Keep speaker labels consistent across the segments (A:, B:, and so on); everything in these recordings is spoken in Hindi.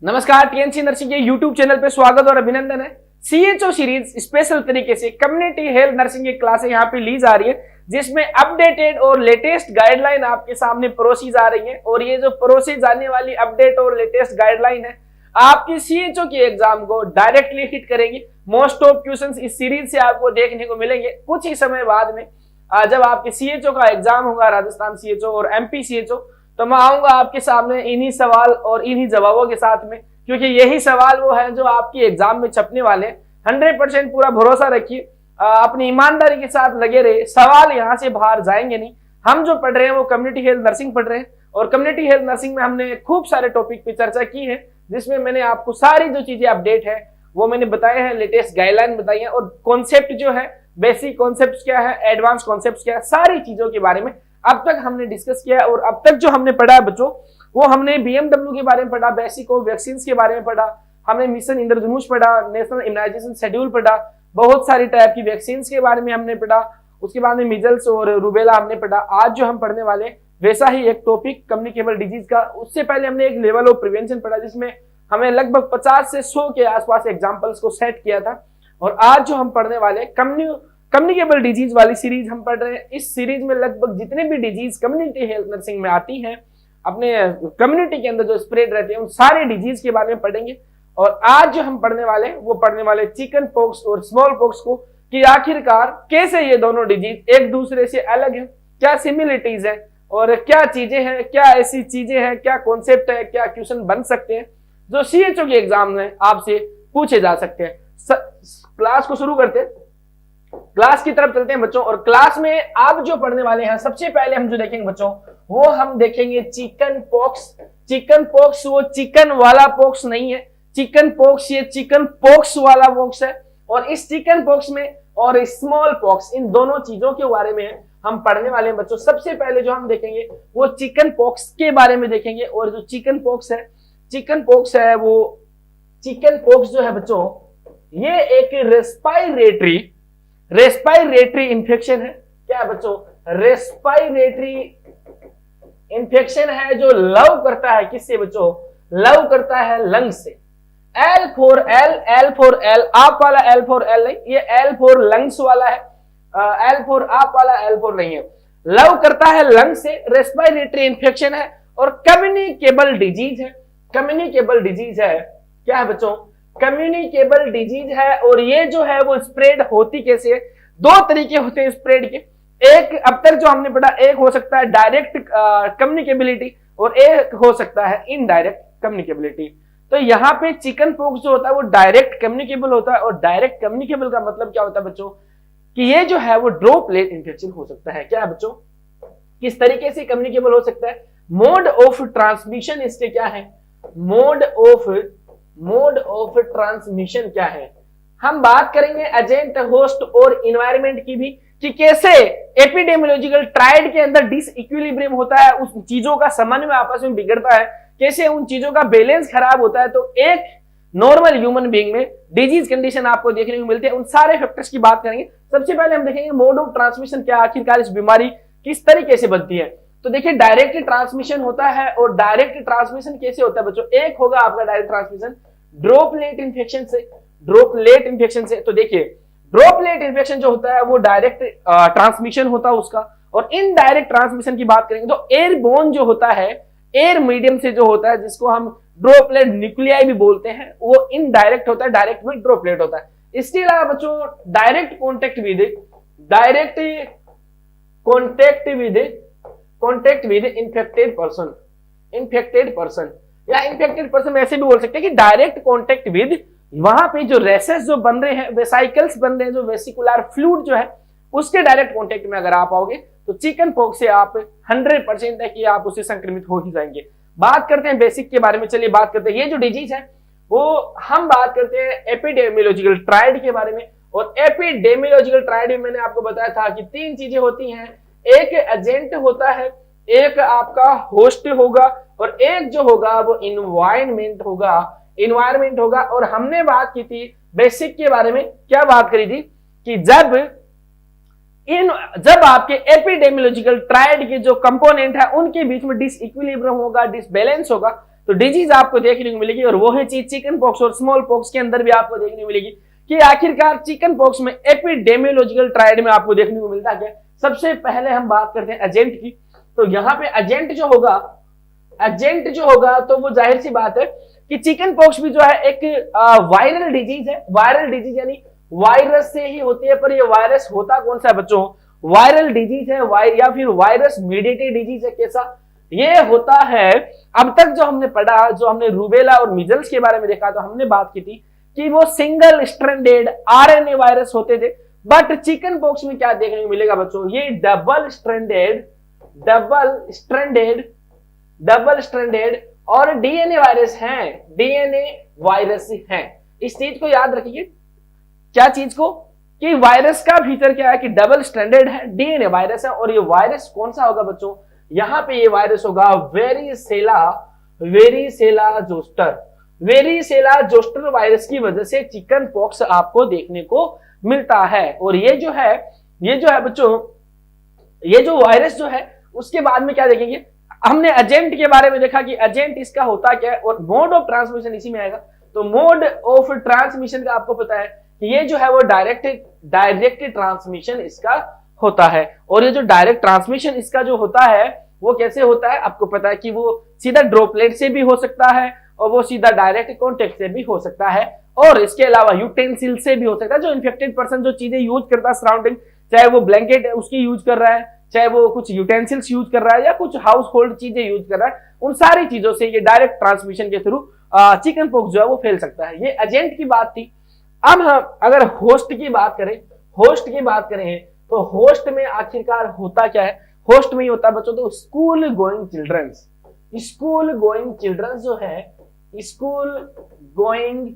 A: नमस्कार, टीएनसी नर्सिंग के यूट्यूब चैनल पे स्वागत और अभिनंदन है। सीएचओ सीरीज स्पेशल तरीके से कम्युनिटी हेल्थ नर्सिंग की क्लासें यहाँ पे ली जा रही है, जिसमें अपडेटेड और लेटेस्ट गाइडलाइन आपके सामने परोसी जा रही है। और ये जो परोसी जाने वाली अपडेट और लेटेस्ट गाइडलाइन है, आपकी सीएचओ की एग्जाम को डायरेक्टली हिट करेंगे। मोस्ट ऑफ क्वेश्चंस इस सीरीज से आपको देखने को मिलेंगे कुछ ही समय बाद में। जब आपके सीएचओ का एग्जाम होगा, राजस्थान सीएचओ और एमपी सीएचओ, तो मैं आऊंगा आपके सामने इन्हीं सवाल और इन्हीं जवाबों के साथ में, क्योंकि यही सवाल वो है जो आपकी एग्जाम में छपने वाले हैं। 100% पूरा भरोसा रखिए, अपनी ईमानदारी के साथ लगे रहे, सवाल यहाँ से बाहर जाएंगे नहीं। हम जो पढ़ रहे हैं वो कम्युनिटी हेल्थ नर्सिंग पढ़ रहे हैं, और कम्युनिटी हेल्थ नर्सिंग में हमने खूब सारे टॉपिक पे चर्चा की है, जिसमें मैंने आपको सारी जो चीजें अपडेट है वो मैंने बताए हैं, लेटेस्ट गाइडलाइन बताई है, और कॉन्सेप्ट जो है, बेसिक कॉन्सेप्ट क्या है, एडवांस कॉन्सेप्ट क्या है, सारी चीजों के बारे में अब तक हमने डिस्कस किया है। और अब तक जो हमने पढ़ा है बच्चों, वो हमने बीएमडब्ल्यू के बारे में पढ़ा, बेसिक ऑफ वैक्सीन के बारे में पढ़ा, हमने मिशन इंद्रधनुष पढ़ा, नेशनल इम्यूनाइजेशन शेड्यूल पढ़ा, बहुत सारी टाइप की वैक्सीन के बारे में हमने पढ़ा, उसके बाद में मिजल्स और रूबेला हमने पढ़ा। आज जो हम पढ़ने वाले वैसा ही एक टॉपिक कम्युनिकेबल डिजीज का, उससे पहले हमने एक लेवल ऑफ प्रिवेंशन पढ़ा, जिसमें हमें लगभग 50 से 100 के आसपास एग्जाम्पल्स को सेट किया था। और आज जो हम पढ़ने वाले कम्युनिकेबल डिजीज वाली सीरीज हम पढ़ रहे हैं। इस सीरीज में लगभग जितने भी डिजीज कम्युनिटी हेल्थ नर्सिंग में आती हैं, अपने कम्युनिटी के अंदर जो स्प्रेड रहते हैं, उन सारे डिजीज के बारे में पढ़ेंगे। और आज जो हम पढ़ने वाले हैं वो पढ़ने वाले चिकन पॉक्स और स्मॉल पॉक्स को, कि आखिरकार कैसे ये दोनों डिजीज एक दूसरे से अलग है, क्या सिमिलरिटीज है और क्या चीजें हैं, क्या ऐसी चीजें हैं, क्या कॉन्सेप्ट है, क्या क्वेश्चन बन सकते हैं जो सीएचओ के एग्जाम में आपसे पूछे जा सकते हैं। क्लास को शुरू करते हैं, क्लास की तरफ चलते हैं बच्चों। और क्लास में आप जो पढ़ने वाले हैं, सबसे पहले हम जो देखेंगे बच्चों, वो हम देखेंगे चिकन पॉक्स। चिकन पॉक्स वो चिकन वाला पॉक्स नहीं है, चिकन पॉक्स ये चिकन पॉक्स वाला पॉक्स है। और इस चिकन पॉक्स में और स्मॉल पॉक्स, इन दोनों चीजों के बारे में हम पढ़ने वाले हैं बच्चों। सबसे पहले जो हम देखेंगे वो चिकन पॉक्स के बारे में देखेंगे। और जो चिकन पॉक्स है वो चिकन पॉक्स जो है बच्चों, ये एक रेस्पायरेटरी इंफेक्शन है। क्या है बच्चों? रेस्पायरेटरी इंफेक्शन है, जो लव करता है किससे बच्चों? लव करता है लंग से। L for L, आप वाला L for L नहीं, ये L for लंग्स वाला है, L for आप वाला L for नहीं है। लव करता है लंग से, रेस्पायरेटरी इंफेक्शन है और कम्युनिकेबल डिजीज है। कम्युनिकेबल डिजीज है, क्या है बच्चों? कम्युनिकेबल डिजीज है। और ये जो है वो स्प्रेड होती कैसे है? दो तरीके होते हैं स्प्रेड के। एक अब तक जो हमने पढ़ा, एक हो सकता है डायरेक्ट कम्युनिकेबिलिटी और एक हो सकता है इनडायरेक्ट कम्युनिकेबिलिटी। तो यहाँ पे चिकन पॉक्स जो होता है वो डायरेक्ट कम्युनिकेबल होता है। और डायरेक्ट कम्युनिकेबल का मतलब क्या होता है बच्चों? कि ये जो है वो ड्रॉपलेट इंफेक्शन हो सकता है। क्या है बच्चों? किस तरीके से कम्युनिकेबल हो सकता है? मोड ऑफ ट्रांसमिशन इसके क्या है? मोड ऑफ ट्रांसमिशन क्या है? हम बात करेंगे एजेंट, होस्ट और इन्वायरमेंट की भी, कि कैसे एपिडेमियोलॉजिकल ट्रायड के अंदर डिसइक्विलिब्रियम होता है, उस चीजों का समन्वय आपस में बिगड़ता है, कैसे उन चीजों का बैलेंस खराब होता है। तो एक नॉर्मल ह्यूमन बीइंग में डिजीज कंडीशन आपको देखने को मिलती है, उन सारे फैक्टर्स की बात करेंगे। सबसे पहले हम देखेंगे मोड ऑफ ट्रांसमिशन क्या, आखिरकार इस बीमारी किस तरीके से बनती है। तो देखिए, डायरेक्ट ट्रांसमिशन होता है। और डायरेक्ट ट्रांसमिशन कैसे होता है बच्चों? एक होगा आपका डायरेक्ट ट्रांसमिशन ड्रॉपलेट इन्फेक्शन से, ड्रॉपलेट इन्फेक्शन से। तो देखिए, ड्रॉपलेट इन्फेक्शन जो होता है वो डायरेक्ट ट्रांसमिशन होता है उसका। और इनडायरेक्ट ट्रांसमिशन की बात करेंगे तो एयरबोर्न जो होता है, एयर मीडियम से जो होता है, जिसको हम ड्रॉपलेट न्यूक्लियाई भी बोलते हैं, वो इनडायरेक्ट होता है, डायरेक्ट में ड्रॉपलेट होता है। इसके अलावा बच्चों, direct contact with infected person या इन्फेक्टेड पर्सन ऐसे भी बोल सकते हैं कि डायरेक्ट कॉन्टेक्ट विद, वहां पे जो रेसेस जो बन रहे हैं, वेसिकल्स बन रहे हैं, जो वेसिकुलर फ्लूइड जो है, उसके डायरेक्ट कॉन्टेक्ट में अगर आप आओगे तो चिकन पॉक्स से आप 100% है कि आप उससे संक्रमित हो ही जाएंगे। बात करते हैं बेसिक के बारे में। चलिए बात करते हैं, ये जो डिजीज है वो हम बात करते हैं एपिडेमियोलॉजिकल ट्रायड के बारे में। और एपिडेमियोलॉजिकल ट्रायड में मैंने आपको बताया था कि 3 चीजें होती हैं, एक एजेंट होता है, एक आपका होस्ट होगा और एक जो होगा वो इन्वायरमेंट होगा। और हमने बात की थी बेसिक के बारे में, क्या बात करी थी कि जब आपके एपिडेमियोलॉजिकल ट्रायड के जो कंपोनेंट है उनके बीच में डिसइक्विलिब्रियम होगा, डिसबैलेंस होगा, तो डिजीज आपको देखने को मिलेगी, और वो है चीज चिकन पॉक्स और स्मॉल पॉक्स के अंदर भी आपको देखने को मिलेगी कि आखिरकार चिकन पॉक्स में एपिडेमियोलॉजिकल ट्रायड में आपको देखने को मिलता क्या। सबसे पहले हम बात करते हैं एजेंट की। तो यहाँ पे एजेंट जो होगा तो वो जाहिर सी बात है कि चिकन पॉक्स भी जो है एक वायरल डिजीज है। वायरल डिजीज यानी वायरस से ही होती है, पर ये वायरस होता कौन सा है बच्चों, वायरल डिजीज है या फिर वायरस मीडिएटेड डिजीज है। कैसा ये होता है, अब तक जो हमने पढ़ा, जो हमने रूबेला और मिजल्स के बारे में देखा, तो हमने बात की थी कि वो सिंगल स्ट्रैंडेड आरएनए वायरस होते थे, बट चिकन पॉक्स में क्या देखने को मिलेगा बच्चों, ये डबल स्ट्रैंडेड और डीएनए वायरस हैं, डीएनए वायरस हैं। इस चीज को याद रखिए, क्या चीज को, कि वायरस का फीचर क्या है कि डबल स्ट्रैंडेड है, डीएनए वायरस है, और ये वायरस कौन सा होगा बच्चों, यहां पे ये वायरस होगा वेरिसेला जोस्टर वायरस की वजह से चिकन पॉक्स आपको देखने को मिलता है। और ये जो है बच्चों, ये जो वायरस जो है उसके बाद में क्या देखेंगे, हमने एजेंट के बारे में देखा कि एजेंट इसका होता क्या है, और मोड ऑफ ट्रांसमिशन इसी में आएगा। तो मोड ऑफ ट्रांसमिशन का आपको पता है कि ये जो है वो डायरेक्ट ट्रांसमिशन इसका होता है। और ये जो डायरेक्ट ट्रांसमिशन इसका जो होता है वो कैसे होता है, आपको पता है कि वो सीधा ड्रॉपलेट से भी हो सकता है, और वो सीधा डायरेक्ट कॉन्टेक्ट से भी हो सकता है, और इसके अलावा यूटेंसिल से भी हो सकता है। जो इन्फेक्टेड पर्सन जो चीजें यूज करता है सराउंडिंग, चाहे वो ब्लैंकेट उसकी यूज कर रहा है, चाहे वो कुछ यूटेंसिल्स यूज कर रहा है, या कुछ हाउस होल्ड चीजें यूज कर रहा है, उन सारी चीजों से ये डायरेक्ट ट्रांसमिशन के थ्रू चिकन पॉक्स जो है वो फैल सकता है। ये एजेंट की बात थी। अब हम अगर होस्ट की बात करें तो होस्ट में आखिरकार होता क्या है, होस्ट में ही होता है बच्चों तो स्कूल गोइंग चिल्ड्रंस जो है, स्कूल गोइंग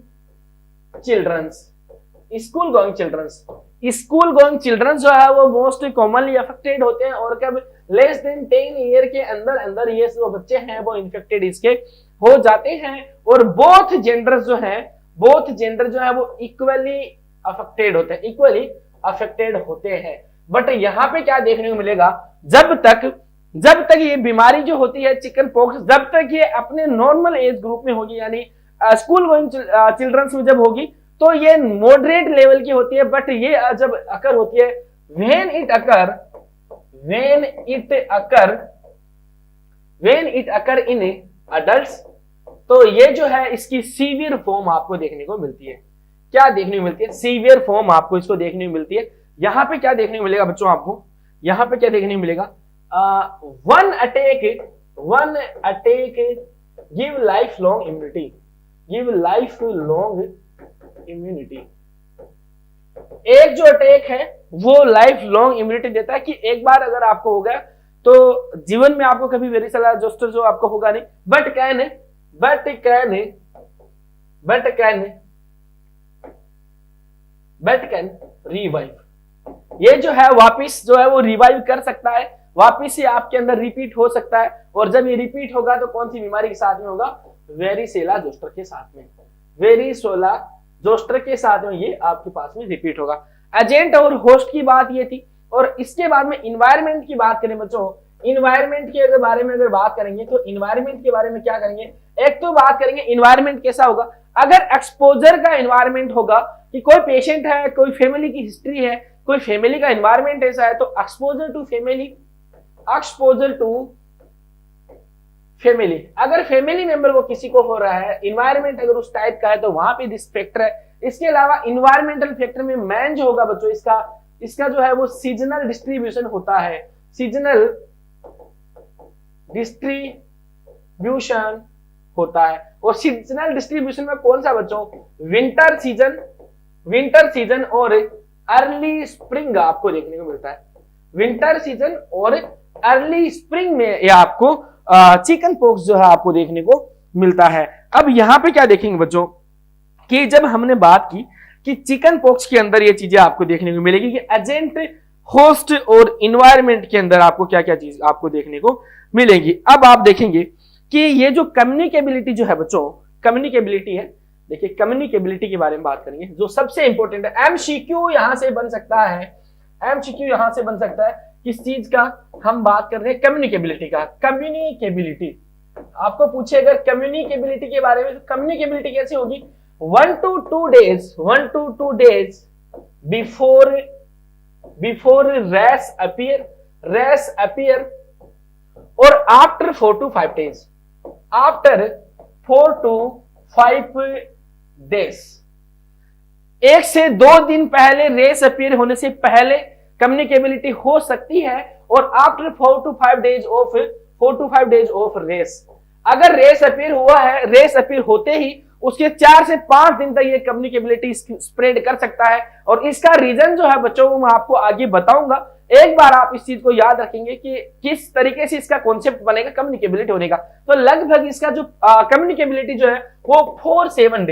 A: चिल्ड्रंस जो है वो मोस्ट कॉमनली अफेक्टेड होते हैं, और कब लेस देन 10 ईयर के अंदर ये जो बच्चे हैं वो इन्फेक्टेड इसके हो जाते हैं। और बोथ जेंडर जो है वो इक्वली अफेक्टेड होते हैं। बट यहाँ पे क्या देखने को मिलेगा, जब तक ये बीमारी जो होती है चिकन पॉक्स, जब तक ये अपने नॉर्मल एज ग्रुप में होगी, यानी स्कूल गोइंग चिल्ड्रंस में जब होगी तो ये मॉडरेट लेवल की होती है। बट ये जब अकर होती है when it occur in adults, तो ये जो है इसकी सीवियर फॉर्म आपको देखने को मिलती है। क्या देखने को मिलती है, सीवियर फॉर्म आपको इसको देखने को मिलती है। यहाँ पे क्या देखने को मिलेगा बच्चों, आपको यहाँ पे क्या देखने को मिलेगा, one attack give life long immunity. एक जो अटैक है वो लाइफ लॉन्ग इम्यूनिटी देता है, कि एक बार अगर आपको हो गया तो जीवन में आपको कभी वेरिसेला जोस्टर जो आपको होगा नहीं, बट कैन रिवाइव। ये जो है वापिस जो है वो रिवाइव कर सकता है, वापिस से आपके अंदर रिपीट हो सकता है। और जब ये रिपीट होगा तो कौन सी बीमारी के साथ में होगा, वेरिसेला जोस्टर के साथ में ये आपके पास में रिपीट होगा। एजेंट और होस्ट की बात ये थी। और इसके बाद में इन्वायरमेंट की बात करें बच्चों, इन्वायरमेंट के बारे में अगर बात करेंगे तो इन्वायरमेंट के बारे में क्या करेंगे, एक तो बात करेंगे इन्वायरमेंट कैसा होगा। अगर एक्सपोजर का इन्वायरमेंट होगा कि कोई पेशेंट है, कोई फैमिली की हिस्ट्री है, कोई फैमिली का इन्वायरमेंट ऐसा है, तो एक्सपोजर टू फैमिली, अगर फैमिली मेंबर को किसी को हो रहा है, इन्वायरमेंट अगर उस टाइप का है तो वहां पे दिस फैक्टर है। इसके अलावा इन्वायरमेंटल फैक्टर में मैन जो होगा बच्चों, इसका जो है वो सीजनल डिस्ट्रीब्यूशन होता है, सीजनल डिस्ट्रीब्यूशन होता है। और सीजनल डिस्ट्रीब्यूशन में कौन सा बच्चों, विंटर सीजन और अर्ली स्प्रिंग आपको देखने को मिलता है। विंटर सीजन और अर्ली स्प्रिंग में ये आपको चिकन पॉक्स जो है आपको देखने को मिलता है। अब यहां पे क्या देखेंगे बच्चों, कि जब हमने बात की कि चिकन पॉक्स के अंदर ये चीजें आपको देखने को मिलेगी कि एजेंट, होस्ट और इन्वायरमेंट के अंदर आपको क्या क्या चीज आपको देखने को मिलेगी। अब आप देखेंगे कि ये जो कम्युनिकेबिलिटी जो है बच्चों, कम्युनिकेबिलिटी है, देखिए कम्युनिकेबिलिटी के बारे में बात करेंगे जो सबसे इंपॉर्टेंट है। एमसीक्यू यहां से बन सकता है, एमसीक्यू यहां से बन सकता है। किस चीज का हम बात कर रहे हैं, कम्युनिकेबिलिटी का। आपको पूछे अगर कम्युनिकेबिलिटी के बारे में, तो कम्युनिकेबिलिटी कैसे होगी, 1 to 2 days before rash appear और after 4 to 5 days, after 4 to 5 days, 1 से 2 दिन पहले रेस अपीयर होने से पहले कम्युनिकेबिलिटी हो सकती है, और after 4 to 5 days of rash, अगर रेस अपीयर हुआ है, रेस अपीयर होते ही उसके 4 से 5 दिन तक ये कम्युनिकेबिलिटी स्प्रेड कर सकता है। और इसका रीजन जो है बच्चों वो मैं आपको आगे बताऊंगा। एक बार आप इस चीज को याद रखेंगे कि किस तरीके से इसका कॉन्सेप्ट बनेगा कम्युनिकेबिलिटी होने का। तो लगभग इसका जो कम्युनिकेबिलिटी जो है वो 4-7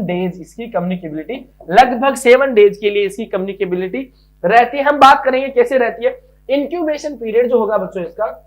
A: डेज इसकी कम्युनिकेबिलिटी, लगभग 7 डेज के लिए इसकी कम्युनिकेबिलिटी रहती है। हम बात करेंगे कैसे रहती है। इंक्यूबेशन पीरियड जो होगा बच्चों, इसका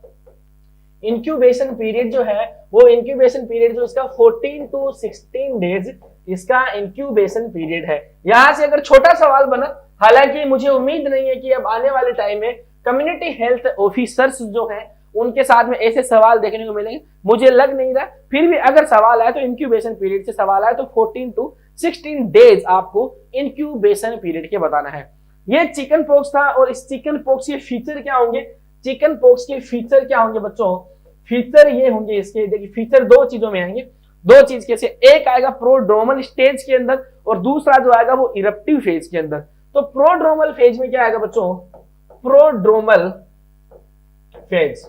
A: इंक्यूबेशन पीरियड जो है वो इंक्यूबेशन पीरियड जो इसका 14 to 16 डेज इसका इंक्यूबेशन पीरियड है। यहां से अगर छोटा सवाल बना, हालांकि मुझे उम्मीद नहीं है कि अब आने वाले टाइम में कम्युनिटी हेल्थ ऑफिसर्स जो हैं उनके साथ में ऐसे सवाल देखने को मिलेंगे, मुझे लग नहीं रहा। फिर भी अगर सवाल आए तो इंक्यूबेशन पीरियड से सवाल आए तो 14 to 16 डेज आपको इंक्यूबेशन पीरियड के बताना है। ये चिकन पॉक्स था, और इस चिकन पॉक्स के फीचर क्या होंगे, चिकन पॉक्स के फीचर क्या होंगे बच्चों, फीचर ये होंगे इसके, देखिए फीचर 2 चीजों में आएंगे, 2 चीज कैसे, एक आएगा प्रोड्रोमल स्टेज के अंदर और दूसरा जो आएगा वो इरप्टिव फेज के अंदर। तो प्रोड्रोमल फेज में क्या आएगा बच्चों, प्रोड्रोमल फेज,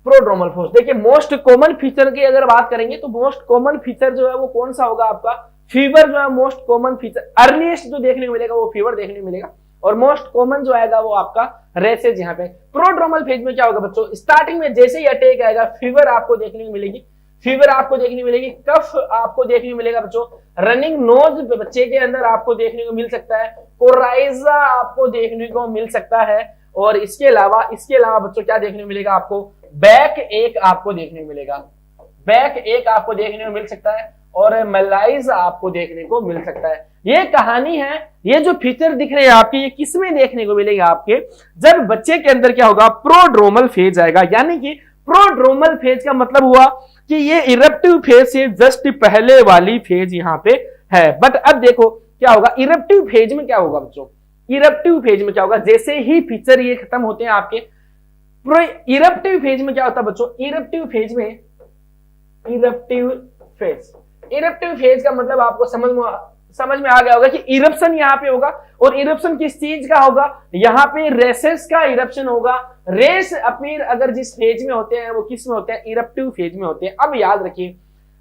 A: प्रोड्रोमल फेज। देखिए मोस्ट कॉमन फीचर की अगर बात करेंगे तो मोस्ट कॉमन फीचर जो है वो कौन सा होगा आपका, फीवर जो है मोस्ट कॉमन फीचर, अर्लीस्ट जो देखने को मिलेगा वो फीवर देखने को मिलेगा, और मोस्ट कॉमन जो आएगा वो आपका रेसेज। यहाँ पे प्रोड्रोमल फेज में क्या होगा बच्चों, स्टार्टिंग में जैसे ही अटैक आएगा फीवर आपको देखने को मिलेगी, फीवर आपको देखने को मिलेगी, कफ आपको देखने को मिलेगा बच्चों, रनिंग नोज बच्चे के अंदर आपको देखने को मिल सकता है, कोराइजा आपको देखने को मिल सकता है, और इसके अलावा बच्चों क्या देखने को मिलेगा आपको, बैक एक आपको देखने को मिलेगा, बैक एक आपको देखने को मिल सकता है, और मलाइज आपको देखने को मिल सकता है। ये कहानी है, ये जो फीचर दिख रहे हैं आपके, ये किसमें देखने को मिलेगा आपके, जब बच्चे के अंदर क्या होगा, प्रोड्रोमल फेज आएगा। यानी कि प्रोड्रोमल फेज का मतलब हुआ कि ये इरप्टिव फेज से जस्ट पहले वाली फेज यहाँ पे है। बट अब देखो क्या होगा, इरप्टिव फेज में क्या होगा बच्चों, इरप्टिव फेज में क्या होगा, जैसे ही फीचर ये खत्म होते हैं आपके, इरप्टिव फेज में क्या होता है बच्चों, इरप्टिव फेज में, इरप्टिव फेज का मतलब आपको समझ में आ गया होगा कि इरप्शन यहाँ पे होगा, और इरप्शन किस चीज का होगा, यहाँ पे रेसेस का इरप्शन होगा। रेस अपीयर अगर जिस फेज में होते हैं वो किस में होते हैं, इरप्टिव फेज में होते हैं। अब याद रखिए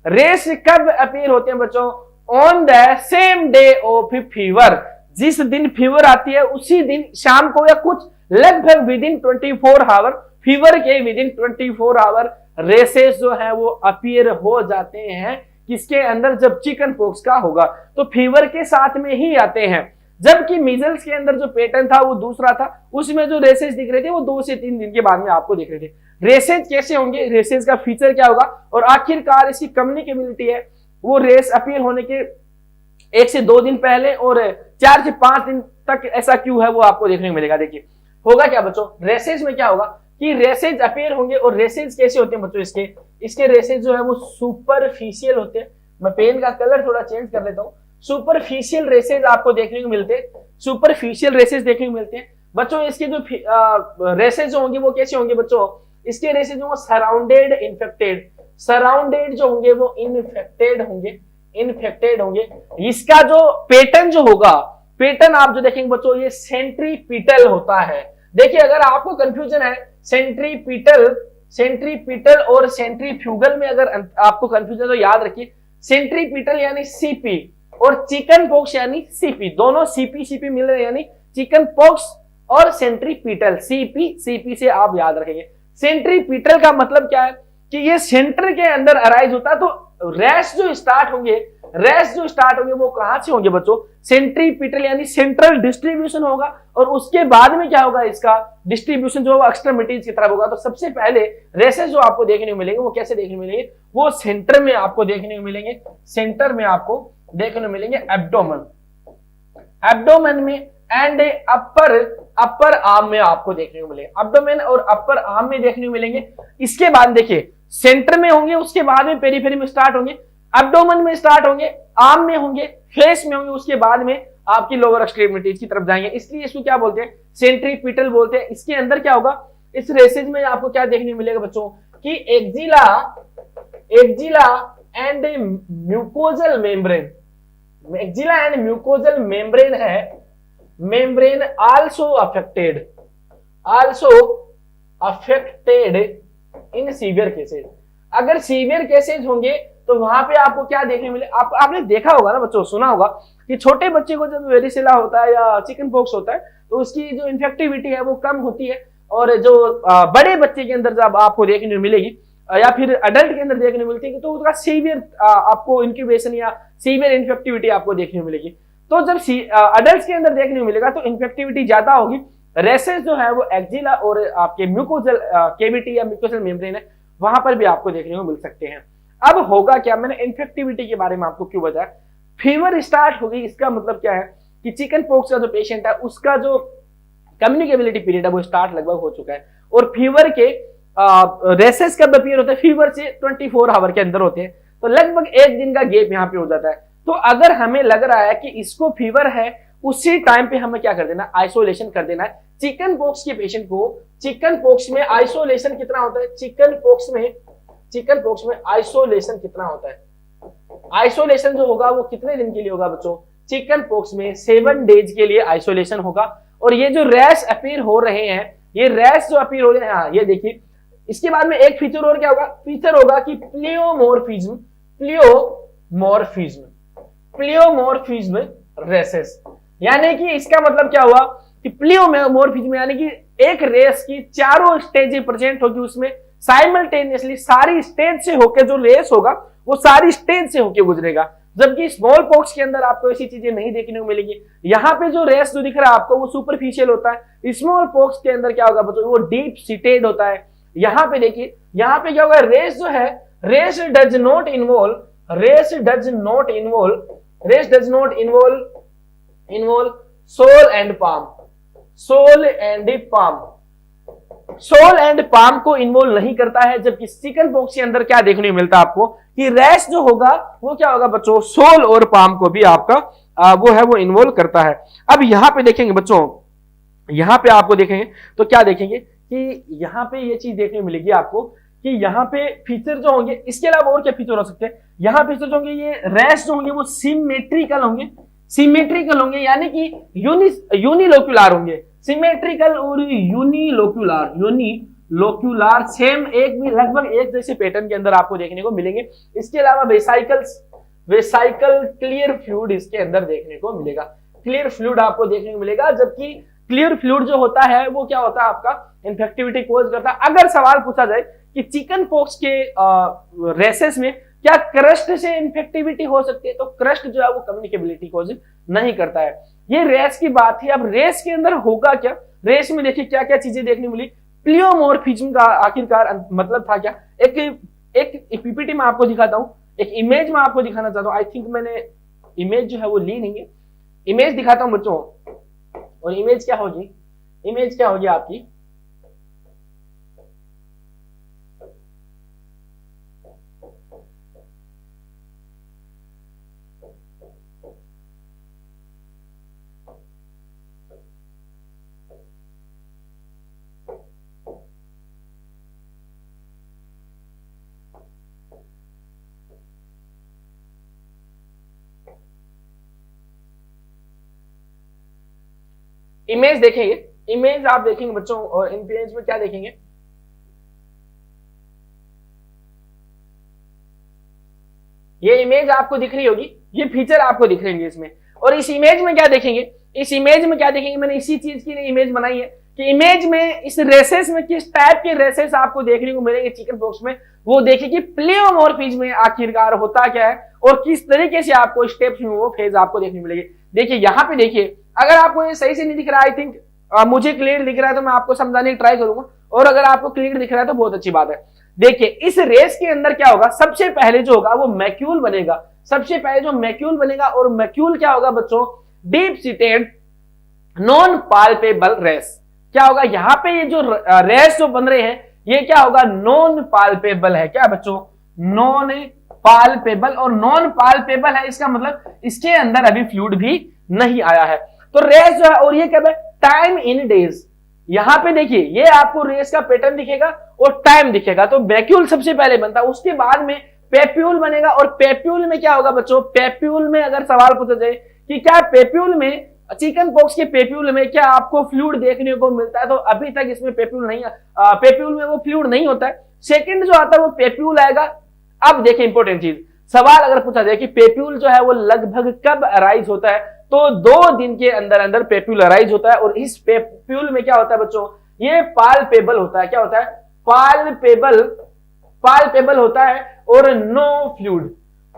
A: रेस कब अपीयर होते हैं बच्चों, on the same day of fever, जिस दिन फीवर आती है उसी दिन शाम को या कुछ लगभग विदिन 24 आवर, फीवर के विदिन 24 आवर रेसेस जो है वो अपीयर हो जाते हैं। किसके अंदर, जब चिकन पॉक्स का होगा तो फीवर के साथ में ही आते हैं, जबकि मीजल्स के अंदर जो पैटर्न था वो दूसरा था, उसमें जो रेसेस दिख रहे थे वो 2 से 3 दिन के बाद में आपको दिख रहे थे। रेसेस कैसे होंगे, रेसेस का फीचर क्या होगा, और आखिरकार इसकी कम्युनिकेबिलिटी है वो रेस अपीयर होने के 1 से 2 दिन पहले और 4 से 5 दिन तक ऐसा क्यों है वो आपको देखने को मिलेगा। देखिए होगा क्या बच्चों, रेसेस में क्या होगा कि रेसेज अपीयर होंगे, और रेसेज कैसे होते हैं बच्चों, इसके रेसेज जो है वो सुपरफिशियल होते हैं। मैं पेन का कलर थोड़ा चेंज कर लेता हूँ। सुपरफिशियल रेसेज आपको देखने को मिलते हैं, सुपरफिशियल रेसेज देखने को मिलते हैं बच्चों। इसके जो रेसेज होंगे वो कैसे होंगे बच्चों, इसके रेसेज होंगे सराउंडेड इन्फेक्टेड, सराउंडेड जो होंगे वो इन्फेक्टेड होंगे, इन्फेक्टेड होंगे। इसका जो पैटर्न जो होगा, पैटर्न आप जो देखेंगे बच्चों ये सेंट्रीपिटल होता है। देखिए अगर आपको कंफ्यूजन है सेंट्रीपिटल और सेंट्रीफ्यूगल में, अगर आपको कंफ्यूजन तो याद रखिए सेंट्रीपिटल यानी सीपी और चिकन पॉक्स यानी सीपी, दोनों सीपी मिल रहे हैं, यानी चिकन पॉक्स और सेंट्रीपिटल, सीपी से आप याद रखेंगे। सेंट्रीपिटल का मतलब क्या है कि ये सेंटर के अंदर अराइज होता है। तो रैश जो स्टार्ट होंगे वो कहां से होंगे बच्चों, सेंट्रीपिटल यानी सेंट्रल डिस्ट्रीब्यूशन होगा, और उसके बाद में क्या होगा, इसका डिस्ट्रीब्यूशन जो एक्सट्रीमिटीज की तरफ होगा। तो सबसे पहले रेसेस जो आपको देखने को मिलेंगे वो कैसे देखने को मिलेंगे, वो सेंटर में आपको देखने को मिलेंगे, सेंटर में आपको देखने को मिलेंगे एब्डोमेन। एब्डोमेन में एंड अपर आर्म में आपको देखने को मिलेगा, एब्डोमेन और अपर आर्म में देखने को मिलेंगे। इसके बाद देखिए सेंटर में होंगे, उसके बाद में पेरिफेरी में स्टार्ट होंगे, एब्डोमेन में स्टार्ट होंगे, आर्म में होंगे, फेस में होंगे, उसके बाद में आपकी लोअर एक्सट्रीमिटीज की तरफ जाएंगे। इसलिए इसको क्या बोलते हैं, सेंट्रीपिटल बोलते हैं। इसके अंदर क्या होगा, इस रेसेज में आपको क्या देखने को मिलेगा बच्चों कि axilla and mucosal membrane, axilla and mucosal membrane है, membrane also affected in severe cases. अगर सीवियर केसेज होंगे तो वहां पे आपको क्या देखने मिले, आपने देखा होगा ना बच्चों, सुना होगा कि छोटे बच्चे को जब वेरिसेला होता है या चिकन पॉक्स होता है तो उसकी जो इन्फेक्टिविटी है वो कम होती है, और जो बड़े बच्चे के अंदर जब आपको देखने को मिलेगी या फिर अडल्ट के अंदर देखने को मिलती है तो उसका सीवियर आपको इंक्यूबेशन या सीवियर इन्फेक्टिविटी आपको देखने को मिलेगी। तो जब अडल्ट के अंदर देखने को मिलेगा तो इन्फेक्टिविटी ज्यादा होगी। रेसेस जो है वो एक्जिला और आपके म्यूकोजल केविटी या म्यूकोजल मेम्ब्रेन है, वहां पर भी आपको देखने को मिल सकते हैं। अब होगा क्या, मैंने इन्फेक्टिविटी के बारे में आपको क्यों बताया, फीवर स्टार्ट होगी, इसका मतलब क्या है कि चिकन पॉक्स का जो पेशेंट है उसका जो कम्युनिकेबिलिटी पीरियड है वो स्टार्ट लगभग हो चुका है, और फीवर के रेसेस कब अपीयर होते हैं, फीवर से 24 आवर के अंदर होते हैं, तो लगभग एक दिन का गैप यहाँ पे हो जाता है। तो अगर हमें लग रहा है कि इसको फीवर है, उसी टाइम पे हमें क्या कर देना, आइसोलेशन कर देना है। चिकन पॉक्स के पेशेंट को चिकन पॉक्स में आइसोलेशन कितना होता है, चिकन पॉक्स में आइसोलेशन कितना होता है, आइसोलेशन जो होगा वो कितने दिन के लिए होगा बच्चों, चिकन पॉक्स में 7 डेज के लिए आइसोलेशन होगा। और ये जो रैश अपीयर हो रहे हैं, ये रैश जो अपीयर हो रहे हैं, हाँ ये देखिए, इसके बाद में एक फीचर और क्या होगा, फीचर होगा कि प्लियोमोर्फिज्म रेसेस, यानी कि इसका मतलब क्या हुआ कि प्लियोमोर्फिज्म यानी कि एक रेस की चारों स्टेज प्रेजेंट होगी, उसमें साइमल्टेनियसली सारी स्टेज से होकर जो रेस होगा वो सारी स्टेज से होकर गुजरेगा, जबकि स्मॉल पॉक्स के अंदर आपको ऐसी चीजें नहीं देखने को मिलेगी। यहाँ पे जो रेस जो दिख रहा है आपको वो सुपरफिशियल होता है, स्मॉल पॉक्स के अंदर क्या होगा बच्चों, वो डीप सीटेड होता है। यहाँ पे देखिए, यहाँ पे क्या होगा, रेस जो है, rash does not involve sole and palm को इन्वॉल्व नहीं करता है, जबकि चिकन पॉक्स के अंदर क्या देखने को मिलता है आपको कि रैश जो होगा वो क्या होगा बच्चों, सोल और पाम को भी आपका वो है वो इन्वॉल्व करता है। अब यहाँ पे देखेंगे बच्चों, यहाँ पे आपको देखेंगे तो क्या देखेंगे कि यहाँ पे ये चीज देखने को मिलेगी आपको कि यहाँ पे फीचर जो होंगे, इसके अलावा और क्या फीचर हो सकते हैं, यहाँ फीचर जो होंगे, ये रैश जो होंगे वो सिमेट्रिकल होंगे, यानी कि यूनिलोक्युलर होंगे, सिमेट्रिकल और यूनिलोक्युलर सेम एक भी लगभग एक जैसे पैटर्न के अंदर आपको देखने को मिलेंगे। इसके अलावा वेसाइकल क्लियर फ्लूइड इसके अंदर देखने को मिलेगा, क्लियर फ्लूइड आपको देखने को मिलेगा, जबकि क्लियर फ्लूइड जो होता है वो क्या होता है आपका इन्फेक्टिविटी कोज करता है। अगर सवाल पूछा जाए कि चिकन पॉक्स के रेसेस में क्या क्रस्ट से इन्फेक्टिविटी हो सकती है, तो क्रस्ट जो है वो कम्युनिकेबिलिटी कोज नहीं करता है। ये रेस की बात है। अब रेस के अंदर होगा क्या, रेस में देखिए क्या क्या चीजें देखने मिली, प्लियोमोर्फिज्म का आखिरकार मतलब था क्या, एक पीपीटी में आपको दिखाता हूं, एक इमेज में आपको दिखाना चाहता हूं। आई थिंक मैंने इमेज जो है वो ली नहीं है, इमेज दिखाता हूं बच्चों। और इमेज क्या होगी आपकी, इमेज देखेंगे, इमेज आप देखेंगे बच्चों, और इमेज में क्या देखेंगे, ये इमेज आपको दिख रही होगी, ये फीचर आपको दिख रहे हैं इसमें। और इस इमेज में क्या देखेंगे, मैंने इसी चीज की इमेज बनाई है कि इमेज में इस रेसेस में किस टाइप के रेसेस आपको देखने को मिलेंगे चिकन पॉक्स में, वो देखिए कि प्लियोमोर्फिज्म में आखिरकार होता क्या है और किस तरीके से आपको स्टेप्स में वो फेज आपको देखने को मिलेगी। देखिए यहाँ पे देखिए, अगर आपको ये सही से नहीं दिख रहा, आई थिंक मुझे क्लियर दिख रहा है तो मैं आपको समझाने की ट्राई करूंगा, और अगर आपको क्लियर दिख रहा है तो बहुत अच्छी बात है। देखिए इस रेस के अंदर क्या होगा, सबसे पहले जो होगा वो मैक्यूल बनेगा, और मैक्यूल क्या होगा बच्चों, deep seated non palpable rash. क्या होगा यहां पे, ये जो रेस जो बन रहे हैं ये क्या होगा, नॉन पाल्पेबल है। क्या बच्चों, नॉन पाल्पेबल, और नॉन पाल्पेबल है इसका मतलब इसके अंदर अभी फ्लूइड भी नहीं आया है। तो रेस जो है, और ये क्या है, टाइम इन डेज। यहां पे देखिए ये आपको रेस का पैटर्न दिखेगा और टाइम दिखेगा। तो वैक्यूल सबसे पहले बनता है, उसके बाद में पेप्यूल बनेगा। और पेप्यूल में क्या होगा बच्चों, पेप्यूल में अगर सवाल पूछा जाए कि क्या पेप्यूल में, चिकन पॉक्स के पेप्यूल में क्या आपको फ्लूइड देखने को मिलता है, तो अभी तक इसमें पेप्यूल नहीं, पेप्यूल में वो फ्लूइड नहीं होता है। सेकंड जो आता है वो पेप्यूल आएगा। अब देखिए इंपॉर्टेंट चीज, सवाल अगर पूछा जाए कि पेप्यूल जो है वो लगभग कब अराइज होता है, तो 2 दिन के अंदर अंदर पेप्यूल अराइज होता है। और इस पेप्यूल में क्या होता है बच्चों, ये पाल्पेबल होता है। क्या होता है, पाल्पेबल होता है। और नो फ्लूइड,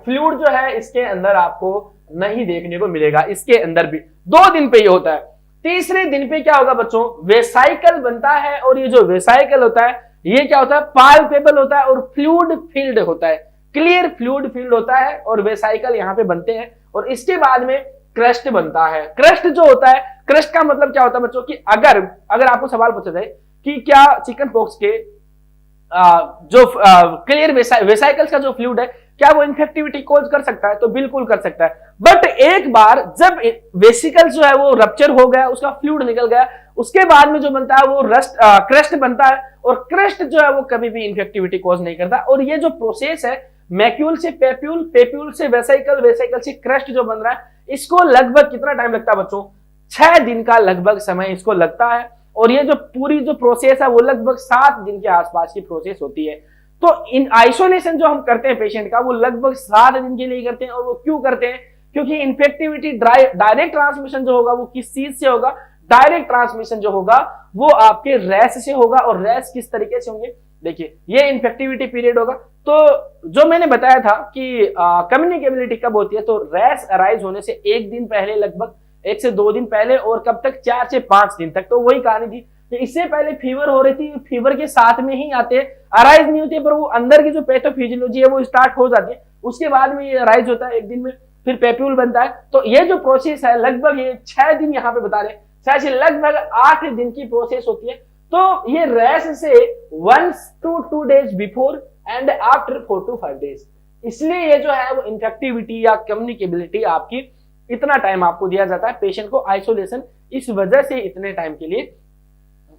A: फ्लूइड जो है इसके अंदर आपको नहीं देखने को मिलेगा, इसके अंदर भी 2 दिन पे ये होता है। तीसरे दिन पे क्या होगा बच्चों, वेसाइकल बनता है। और ये जो वेसाइकल होता है ये क्या होता है, पाल्पेबल होता है और फ्लूइड फील्ड होता है, क्लियर फ्लूइड फील्ड होता है और वेसाइकल यहां पे बनते हैं। और इसके बाद में क्रस्ट बनता है। क्रस्ट जो होता है, क्रस्ट का मतलब क्या होता है बच्चों, कि अगर आपको सवाल पूछा जाए कि क्या चिकन पॉक्स के जो क्लियर वेसाइकल्स का जो फ्लूइड है क्या वो इन्फेक्टिविटी कॉज कर सकता है, तो बिल्कुल कर सकता है। बट एक बार जब वेसिकल्स जो है वो रप्चर हो गया, उसका फ्लूइड निकल गया, उसके बाद में जो बनता है वो क्रस्ट बनता है। और क्रस्ट जो है वो कभी भी इन्फेक्टिविटी कॉज नहीं करता। और ये जो प्रोसेस है, मैक्यूल से पेप्यूल, पेप्यूल से वेसिकल, वेसिकल से क्रस्ट जो बन रहा है, इसको लगभग कितना टाइम लगता है बच्चों, 6 दिन का लगभग समय इसको लगता है। और ये जो पूरी जो प्रोसेस है वो लगभग 7 दिन के आसपास की प्रोसेस होती है। तो इन आइसोलेशन जो हम करते हैं पेशेंट का, वो लगभग 7 दिन के लिए करते हैं। और वो क्यों करते हैं, क्योंकि इन्फेक्टिविटी डायरेक्ट ट्रांसमिशन जो होगा वो किस चीज से होगा, डायरेक्ट ट्रांसमिशन जो होगा वो आपके रैश से होगा। और रैश किस तरीके से होंगे, देखिए ये इन्फेक्टिविटी पीरियड होगा। तो जो मैंने बताया था कि कम्युनिकेबिलिटी कब होती है, तो रैश अराइज होने से 1 दिन पहले, लगभग 1 से 2 दिन पहले, और कब तक, 4 से 5 दिन तक। तो वही कहानी थी कि इससे पहले फीवर हो रही थी, फीवर के साथ में ही आते, अराइज नहीं होती, पर वो अंदर की जो पैथोफिजियोलॉजी है वो स्टार्ट हो जाती है, उसके बाद में ये अराइज होता है 1 दिन में, फिर पेप्यूल बनता है। तो ये जो प्रोसेस है लगभग ये 6 दिन यहाँ पे बता रहे, शायद लगभग 8 दिन की प्रोसेस होती है। तो ये रैश से 1 to 2 days before and after 4 to 5 days, इसलिए ये जो है वो इन्फेक्टिविटी या कम्युनिकेबिलिटी आपकी इतना टाइम आपको दिया जाता है। पेशेंट को आइसोलेशन इस वजह से इतने टाइम के लिए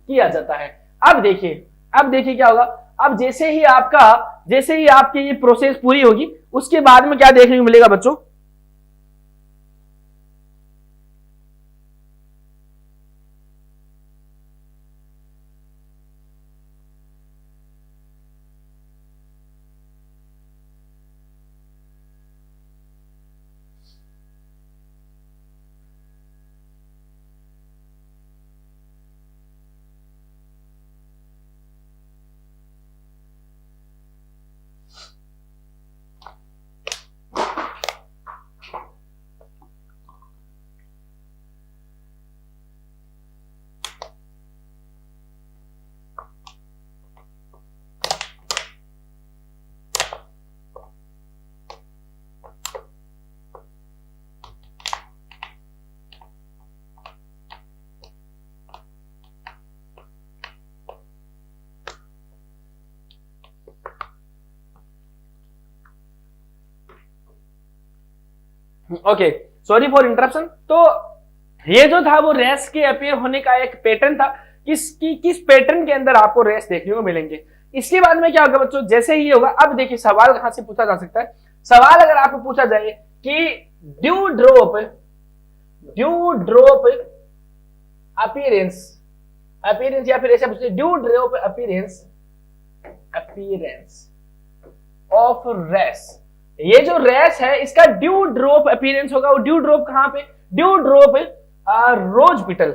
A: किया जाता है। अब देखिए क्या होगा, अब जैसे ही आपकी ये प्रोसेस पूरी होगी, उसके बाद में क्या देखने को मिलेगा बच्चों, ओके, सॉरी फॉर इंटरप्शन। तो ये जो था वो रैश के अपीयर होने का एक पैटर्न था, किस पैटर्न के अंदर आपको रैश देखने को मिलेंगे। इसके बाद में क्या होगा बच्चों, जैसे ही होगा, अब देखिए सवाल कहां से पूछा जा सकता है। सवाल अगर आपको पूछा जाए कि ड्यू ड्रॉप अपीयरेंस या फिर ऐसा पूछते, dew drop appearance of rash, ये जो रैश है इसका ड्यू ड्रॉप अपीयरेंस होगा। और ड्यू ड्रॉप कहां पे, ड्यू ड्रॉप रोज पिटल,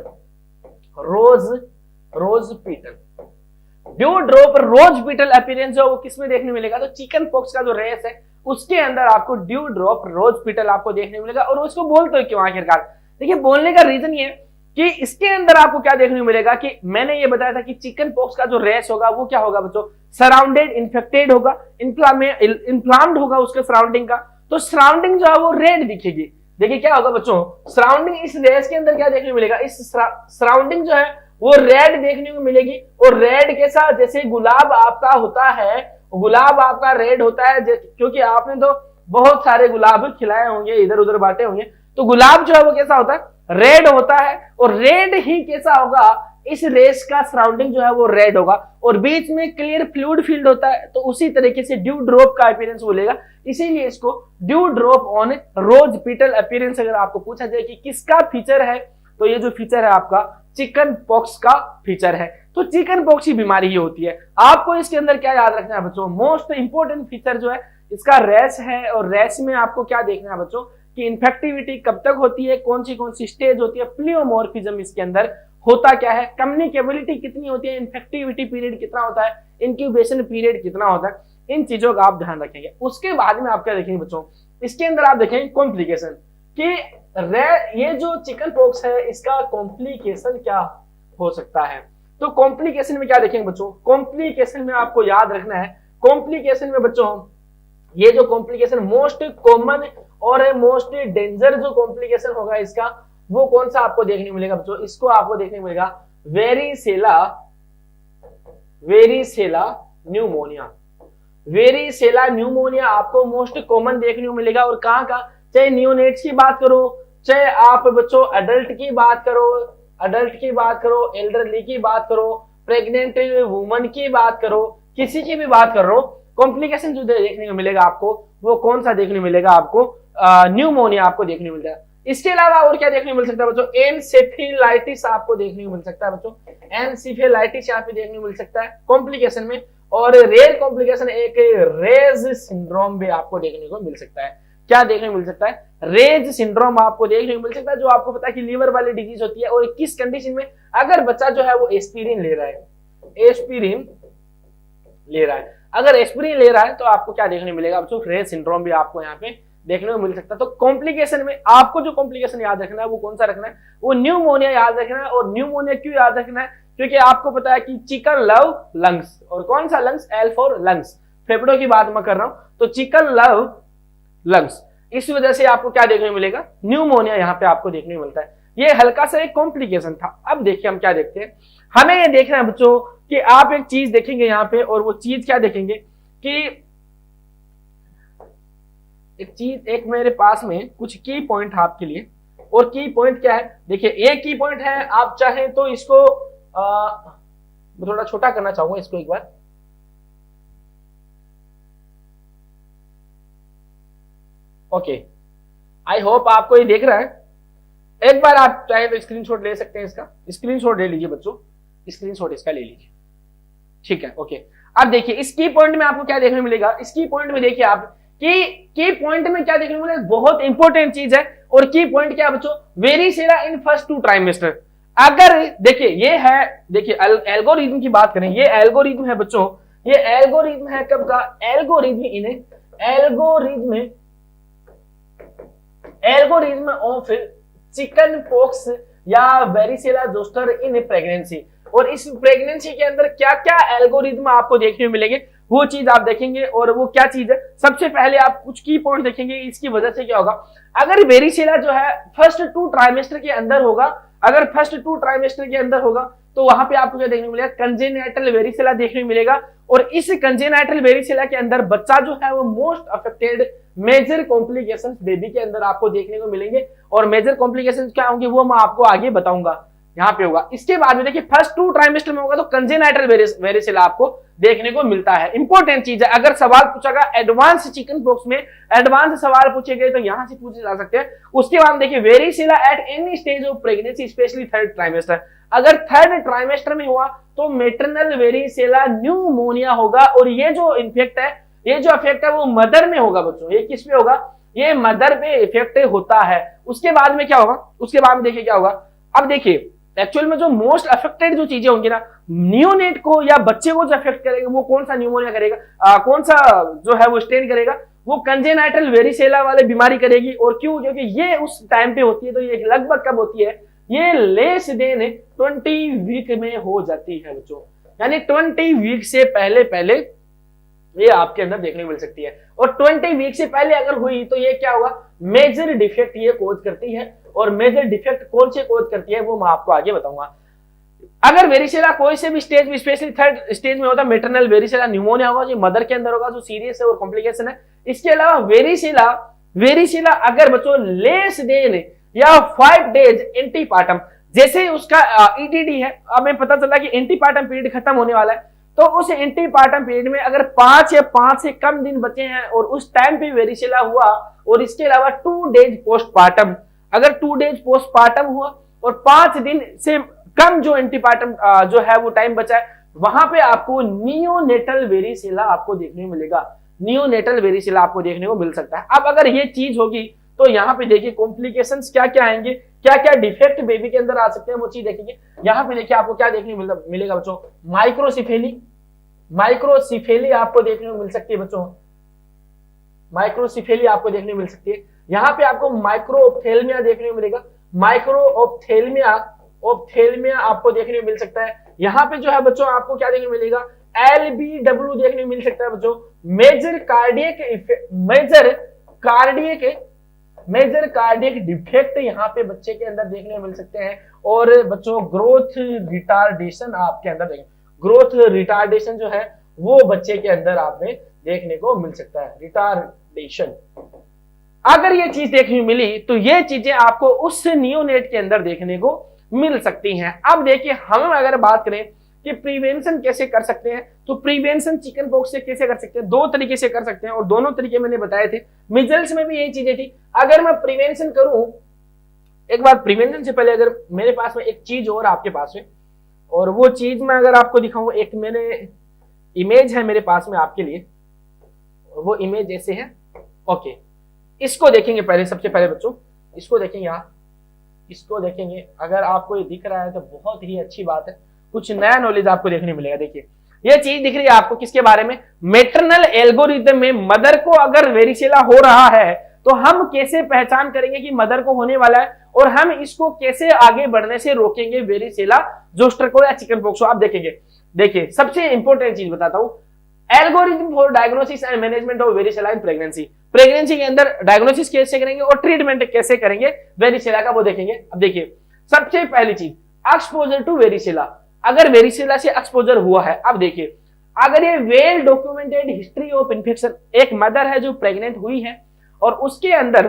A: ड्यू ड्रॉप रोज पिटल अपीयरेंस जो वो किसमें देखने मिलेगा, तो चिकन पॉक्स का जो रैश है उसके अंदर आपको ड्यू ड्रॉप रोज पिटल आपको देखने मिलेगा। और उसको बोलते हो क्यों आखिरकार, देखिए बोलने का रीजन ये कि इसके अंदर आपको क्या देखने को मिलेगा, कि मैंने ये बताया था कि चिकन पॉक्स का जो रैश होगा वो क्या होगा बच्चों, सराउंडेड इन्फेक्टेड होगा, इन्फ्लाम्ड होगा उसके सराउंडिंग का। तो सराउंडिंग जो है वो रेड दिखेगी, देखिए क्या होगा बच्चों, सराउंडिंग इस रेस के अंदर क्या देखने को मिलेगा, इस सराउंडिंग जो है वो रेड देखने को मिलेगी। और रेड के साथ जैसे गुलाब आपका होता है, गुलाब आपका रेड होता है, क्योंकि आपने तो बहुत सारे गुलाब खिलाए होंगे, इधर उधर बांटे होंगे, तो गुलाब जो है वो कैसा होता है, रेड होता है। और रेड ही कैसा होगा, इस रेस का सराउंडिंग जो है वो रेड होगा और बीच में क्लियर फ्लूइड फील्ड होता है, तो उसी तरीके से ड्यू ड्रॉप का अपीयरेंस बोलेगा, इसीलिए इसको dew drop on rose petal appearance अगर आपको पूछा जाए कि किसका फीचर है, तो ये जो फीचर है आपका चिकन पॉक्स का फीचर है। तो चिकन पॉक्स की बीमारी ही होती है। आपको इसके अंदर क्या याद रखना है बच्चों, मोस्ट इंपोर्टेंट फीचर जो है इसका रैश है। और रैश में आपको क्या देखना है बच्चों कि इन्फेक्टिविटी कब तक होती है, कौन सी स्टेज होती है, प्लियोमॉर्फिज्म इसके अंदर होता क्या है, कम्युनिकेबिलिटी कितनी होती है, इन्फेक्टिविटी पीरियड कितना होता है, इंक्यूबेशन पीरियड कितना होता है, इन चीजों का आप ध्यान रखेंगे। उसके बाद में आप क्या देखेंगे बच्चों, इसके अंदर आप देखेंगे कॉम्प्लिकेशन कि ये जो चिकन पॉक्स है इसका कॉम्प्लिकेशन क्या हो सकता है। तो कॉम्प्लिकेशन में क्या देखेंगे बच्चों, कॉम्प्लिकेशन में आपको याद रखना है, कॉम्प्लिकेशन में बच्चों ये जो कॉम्प्लिकेशन मोस्ट कॉमन और मोस्ट डेंजर जो कॉम्प्लिकेशन होगा इसका, वो कौन सा आपको देखने को मिलेगा बच्चों, इसको आपको देखने को मिलेगा वेरिसेला न्यूमोनिया। वेरिसेला न्यूमोनिया आपको मोस्ट कॉमन देखने को मिलेगा। और कहां का, चाहे नियोनेट्स की बात करो, चाहे आप बच्चों अडल्ट की बात करो, एल्डरली की बात करो, प्रेग्नेंट वुमन की बात करो, किसी की भी बात कर रहे हो, कॉम्प्लिकेशन जो देखने को मिलेगा आपको वो कौन सा देखने को मिलेगा आपको, न्यूमोनिया आपको देखने को मिलता है। इसके अलावा और क्या देखने को मिल सकता है बच्चों, एनसेफेलाइटिस आपको देखने को मिल सकता है बच्चों, एनसेफेलाइटिस यहाँ पे देखने को मिल सकता है कॉम्प्लिकेशन में। और रेयर कॉम्प्लिकेशन एक रेज सिंड्रोम भी आपको देखने को मिल सकता है। क्या देखने को मिल सकता है, रेज सिंड्रोम आपको देखने को मिल सकता है, जो आपको पता है कि लीवर वाली डिजीज होती है। और किस कंडीशन में, अगर बच्चा जो है वो एस्पिरिन ले रहा है, अगर एस्पिरिन ले रहा है तो आपको क्या देखने को मिलेगा बच्चों, रेज सिंड्रोम भी आपको यहाँ पे देखने को मिल सकता है। तो कॉम्प्लिकेशन में आपको जो कॉम्प्लिकेशन याद रखना है वो कौन सा रखना है, वो न्यूमोनिया याद रखना है। और न्यूमोनिया क्यों याद रखना है, क्योंकि आपको पता है कि चिकन लव लंग्स, और कौन सा लंग्स, एल फॉर लंग्स, फेफड़ों की बात मैं कर रहा हूं, तो चिकन लव लंग्स, इस वजह से आपको क्या देखने को मिलेगा, न्यूमोनिया यहाँ पे आपको देखने को मिलता है। ये हल्का सा एक कॉम्प्लिकेशन था। अब देखिए हम क्या देखते हैं, हमें ये देखना है बच्चों कि आप एक चीज देखेंगे यहाँ पे, और वो चीज क्या देखेंगे कि एक मेरे पास में कुछ की पॉइंट है आपके लिए। और की पॉइंट क्या है, देखिए एक की पॉइंट है, आप चाहें तो इसको थोड़ा छोटा करना चाहूंगा इसको एक बार, ओके, आई होप आपको ये देख रहा है। एक बार आप चाहे तो स्क्रीनशॉट ले सकते हैं, इसका स्क्रीनशॉट ले लीजिए बच्चों, स्क्रीनशॉट इसका ले लीजिए, ठीक है, ओके। अब देखिए इस की पॉइंट में आपको क्या देखने को मिलेगा, इस की पॉइंट में देखिए आप की पॉइंट में क्या देखने को मिलेगा, बहुत इंपॉर्टेंट चीज है। और की पॉइंट क्या बच्चों, वेरिसेला इन फर्स्ट 2 ट्राइमेस्टर। अगर देखिए ये है, देखिए एल्गोरिथम की बात करें, ये एल्गोरिथम है बच्चों, ये एल्गोरिथम है कब का, एल्गोरिथम ऑफ चिकन पॉक्स या वेरिसेला जोस्टर इन प्रेगनेंसी। और इस प्रेगनेंसी के अंदर क्या क्या एल्गोरिथम आपको देखने को मिलेंगे, वो चीज आप देखेंगे। और वो क्या चीज है, सबसे पहले आप कुछ की पॉइंट देखेंगे, इसकी वजह से क्या होगा, अगर वेरिसेला जो है फर्स्ट 2 ट्राइमेस्टर के अंदर होगा, अगर फर्स्ट 2 ट्राइमेस्टर के अंदर होगा, तो वहां पे आपको क्या देखने को मिलेगा, कंजेनाइटल वेरिसेला देखने को मिलेगा। और इस कंजेनाइटल वेरिसेला के अंदर बच्चा जो है वो most affected, major complications baby के अंदर आपको देखने को मिलेंगे। और मेजर कॉम्प्लिकेशंस क्या होंगे वो मैं आपको आगे बताऊंगा, यहाँ पे होगा। इसके बाद में देखिए फर्स्ट 2 ट्राइमेस्टर में होगा तो कंजेनाइटल वेरिसेला आपको देखने को मिलता है। इंपॉर्टेंट चीज है, अगर सवाल पूछा गया एडवांस चिकन पॉक्स में, एडवांस सवाल पूछे गए तो यहां से पूछे जा सकते हैं। उसके बाद देखिए varicella at any stage of pregnancy specially 3rd trimester, अगर 3rd ट्राइमेस्टर में हुआ तो मेटरनल वेरिसेला न्यूमोनिया होगा। और ये जो इन्फेक्ट है, ये जो इफेक्ट है वो मदर में होगा बच्चों, ये किस पे होगा, ये मदर पे इफेक्ट होता है। उसके बाद में क्या होगा, उसके बाद में देखिए क्या होगा। अब देखिए एक्चुअल में जो मोस्ट अफेक्टेड जो चीजें होंगी ना, नियोनेट को या बच्चे को जो अफेक्ट करेगा वो कौन सा न्यूमोनिया करेगा, कौन सा जो है वो स्टेन करेगा, वो कंजेनाइटल वेरिसेला वाले बीमारी करेगी। और क्यों, क्योंकि ये उस टाइम पे होती है, तो ये लगभग कब होती है, ये लेस देन 20 वीक में हो जाती है बच्चों, यानी 20 वीक से पहले पहले ये आपके अंदर देखने को मिल सकती है। और 20 वीक से पहले अगर हुई तो ये क्या होगा, मेजर डिफेक्ट ये कोज करती है। और मेजर डिफेक्ट कौन से कोज करती है वो मैं आपको आगे बताऊंगा। अगर वेरिसेला कोई से भी स्टेज में, स्पेशली थर्ड स्टेज में होता है, मेटरनल वेरिसेला न्यूमोनिया होगा जो मदर के अंदर होगा, जो सीरियस है और कॉम्प्लिकेशन है। इसके अलावा वेरिसेला अगर बच्चों लेस देन या 5 डेज एंटीपार्टम, जैसे उसका ईटीडी है, हमें पता चला कि एंटीपार्टम पीरियड खत्म होने वाला है, तो उस एंटीपार्टम पीरियड में अगर 5 या 5 से कम दिन बचे हैं और उस टाइम पे वेरिसेला हुआ, और इसके अलावा 2 डेज पोस्टपार्टम, अगर 2 डेज पोस्टपार्टम हुआ और 5 दिन से कम जो एंटीपार्टम जो है वो टाइम बचा है, वहां पे आपको नियोनेटल वेरिसेला आपको देखने को मिलेगा। नियोनेटल वेरिसेला आपको देखने को मिल सकता है। अब अगर ये चीज होगी तो यहाँ पे देखिए कॉम्प्लिकेशंस क्या क्या आएंगे, क्या क्या डिफेक्ट बेबी के अंदर आ सकते हैं, वो चीज देखेंगे। यहाँ पे देखिए आपको क्या देखने को मिलेगा बच्चों, माइक्रोसिफेली आपको देखने को मिल सकती है बच्चों, माइक्रोसिफेली आपको देखने को मिल सकती है। यहाँ पे आपको माइक्रोऑप्थेल्मिया देखने को मिलेगा, माइक्रोऑप्थेल्मिया आपको देखने को मिल सकता है। यहाँ पे जो है बच्चों आपको क्या देखने को मिलेगा, LBW देखने को मिल सकता है बच्चों, मेजर कार्डियक डिफेक्ट यहाँ पे बच्चे के अंदर देखने को मिल सकते हैं। और बच्चों ग्रोथ रिटार्डेशन आपके अंदर देखेंगे, ग्रोथ रिटार्डेशन जो है वो बच्चे के अंदर आपने देखने को मिल सकता है, रिटार्डेशन। अगर ये चीज देखने को मिली तो ये चीजें आपको उस नियोनेट के अंदर देखने को मिल सकती हैं। अब देखिए हम अगर बात करें कि प्रिवेंशन कैसे कर सकते हैं, तो प्रिवेंशन चिकन पॉक्स से कैसे कर सकते हैं, 2 तरीके से कर सकते हैं, और दोनों तरीके मैंने बताए थे। मिजल्स में भी यही चीजें थी। अगर मैं प्रिवेंशन करूं, एक बार प्रिवेंशन से पहले अगर मेरे पास में एक चीज और आपके पास में, और वो चीज मैं अगर आपको दिखाऊं, एक मैंने इमेज है मेरे पास में आपके लिए, वो इमेज ऐसे है। ओके, इसको देखेंगे पहले, सबसे पहले बच्चों इसको देखेंगे आप, इसको देखेंगे। अगर आपको ये दिख रहा है तो बहुत ही अच्छी बात है, कुछ नया नॉलेज आपको देखने मिलेगा। देखिए ये चीज दिख रही है आपको किसके बारे में, मेटरनल एल्गोरिथम में मदर को अगर वेरिसेला हो रहा है तो हम कैसे पहचान करेंगे कि मदर को होने वाला है, और हम इसको कैसे आगे बढ़ने से रोकेंगे, वेरिसेला जोस्टर को या चिकन पॉक्स को। आप देखेंगे, देखिए सबसे इंपॉर्टेंट चीज बताता हूं, algorithm for diagnosis and management of varicella in pregnancy. Pregnancy के अंदर डायग्नोसिस कैसे करेंगे और ट्रीटमेंट कैसे करेंगे वेरिसेला का, वो देखेंगे। अब देखिए सबसे पहली चीज, एक्सपोजर टू वेरिसेला। अगर वेरिसेला से एक्सपोजर हुआ है, अब देखिए अगर ये well documented history of infection, एक मदर है जो प्रेग्नेंट हुई है और उसके अंदर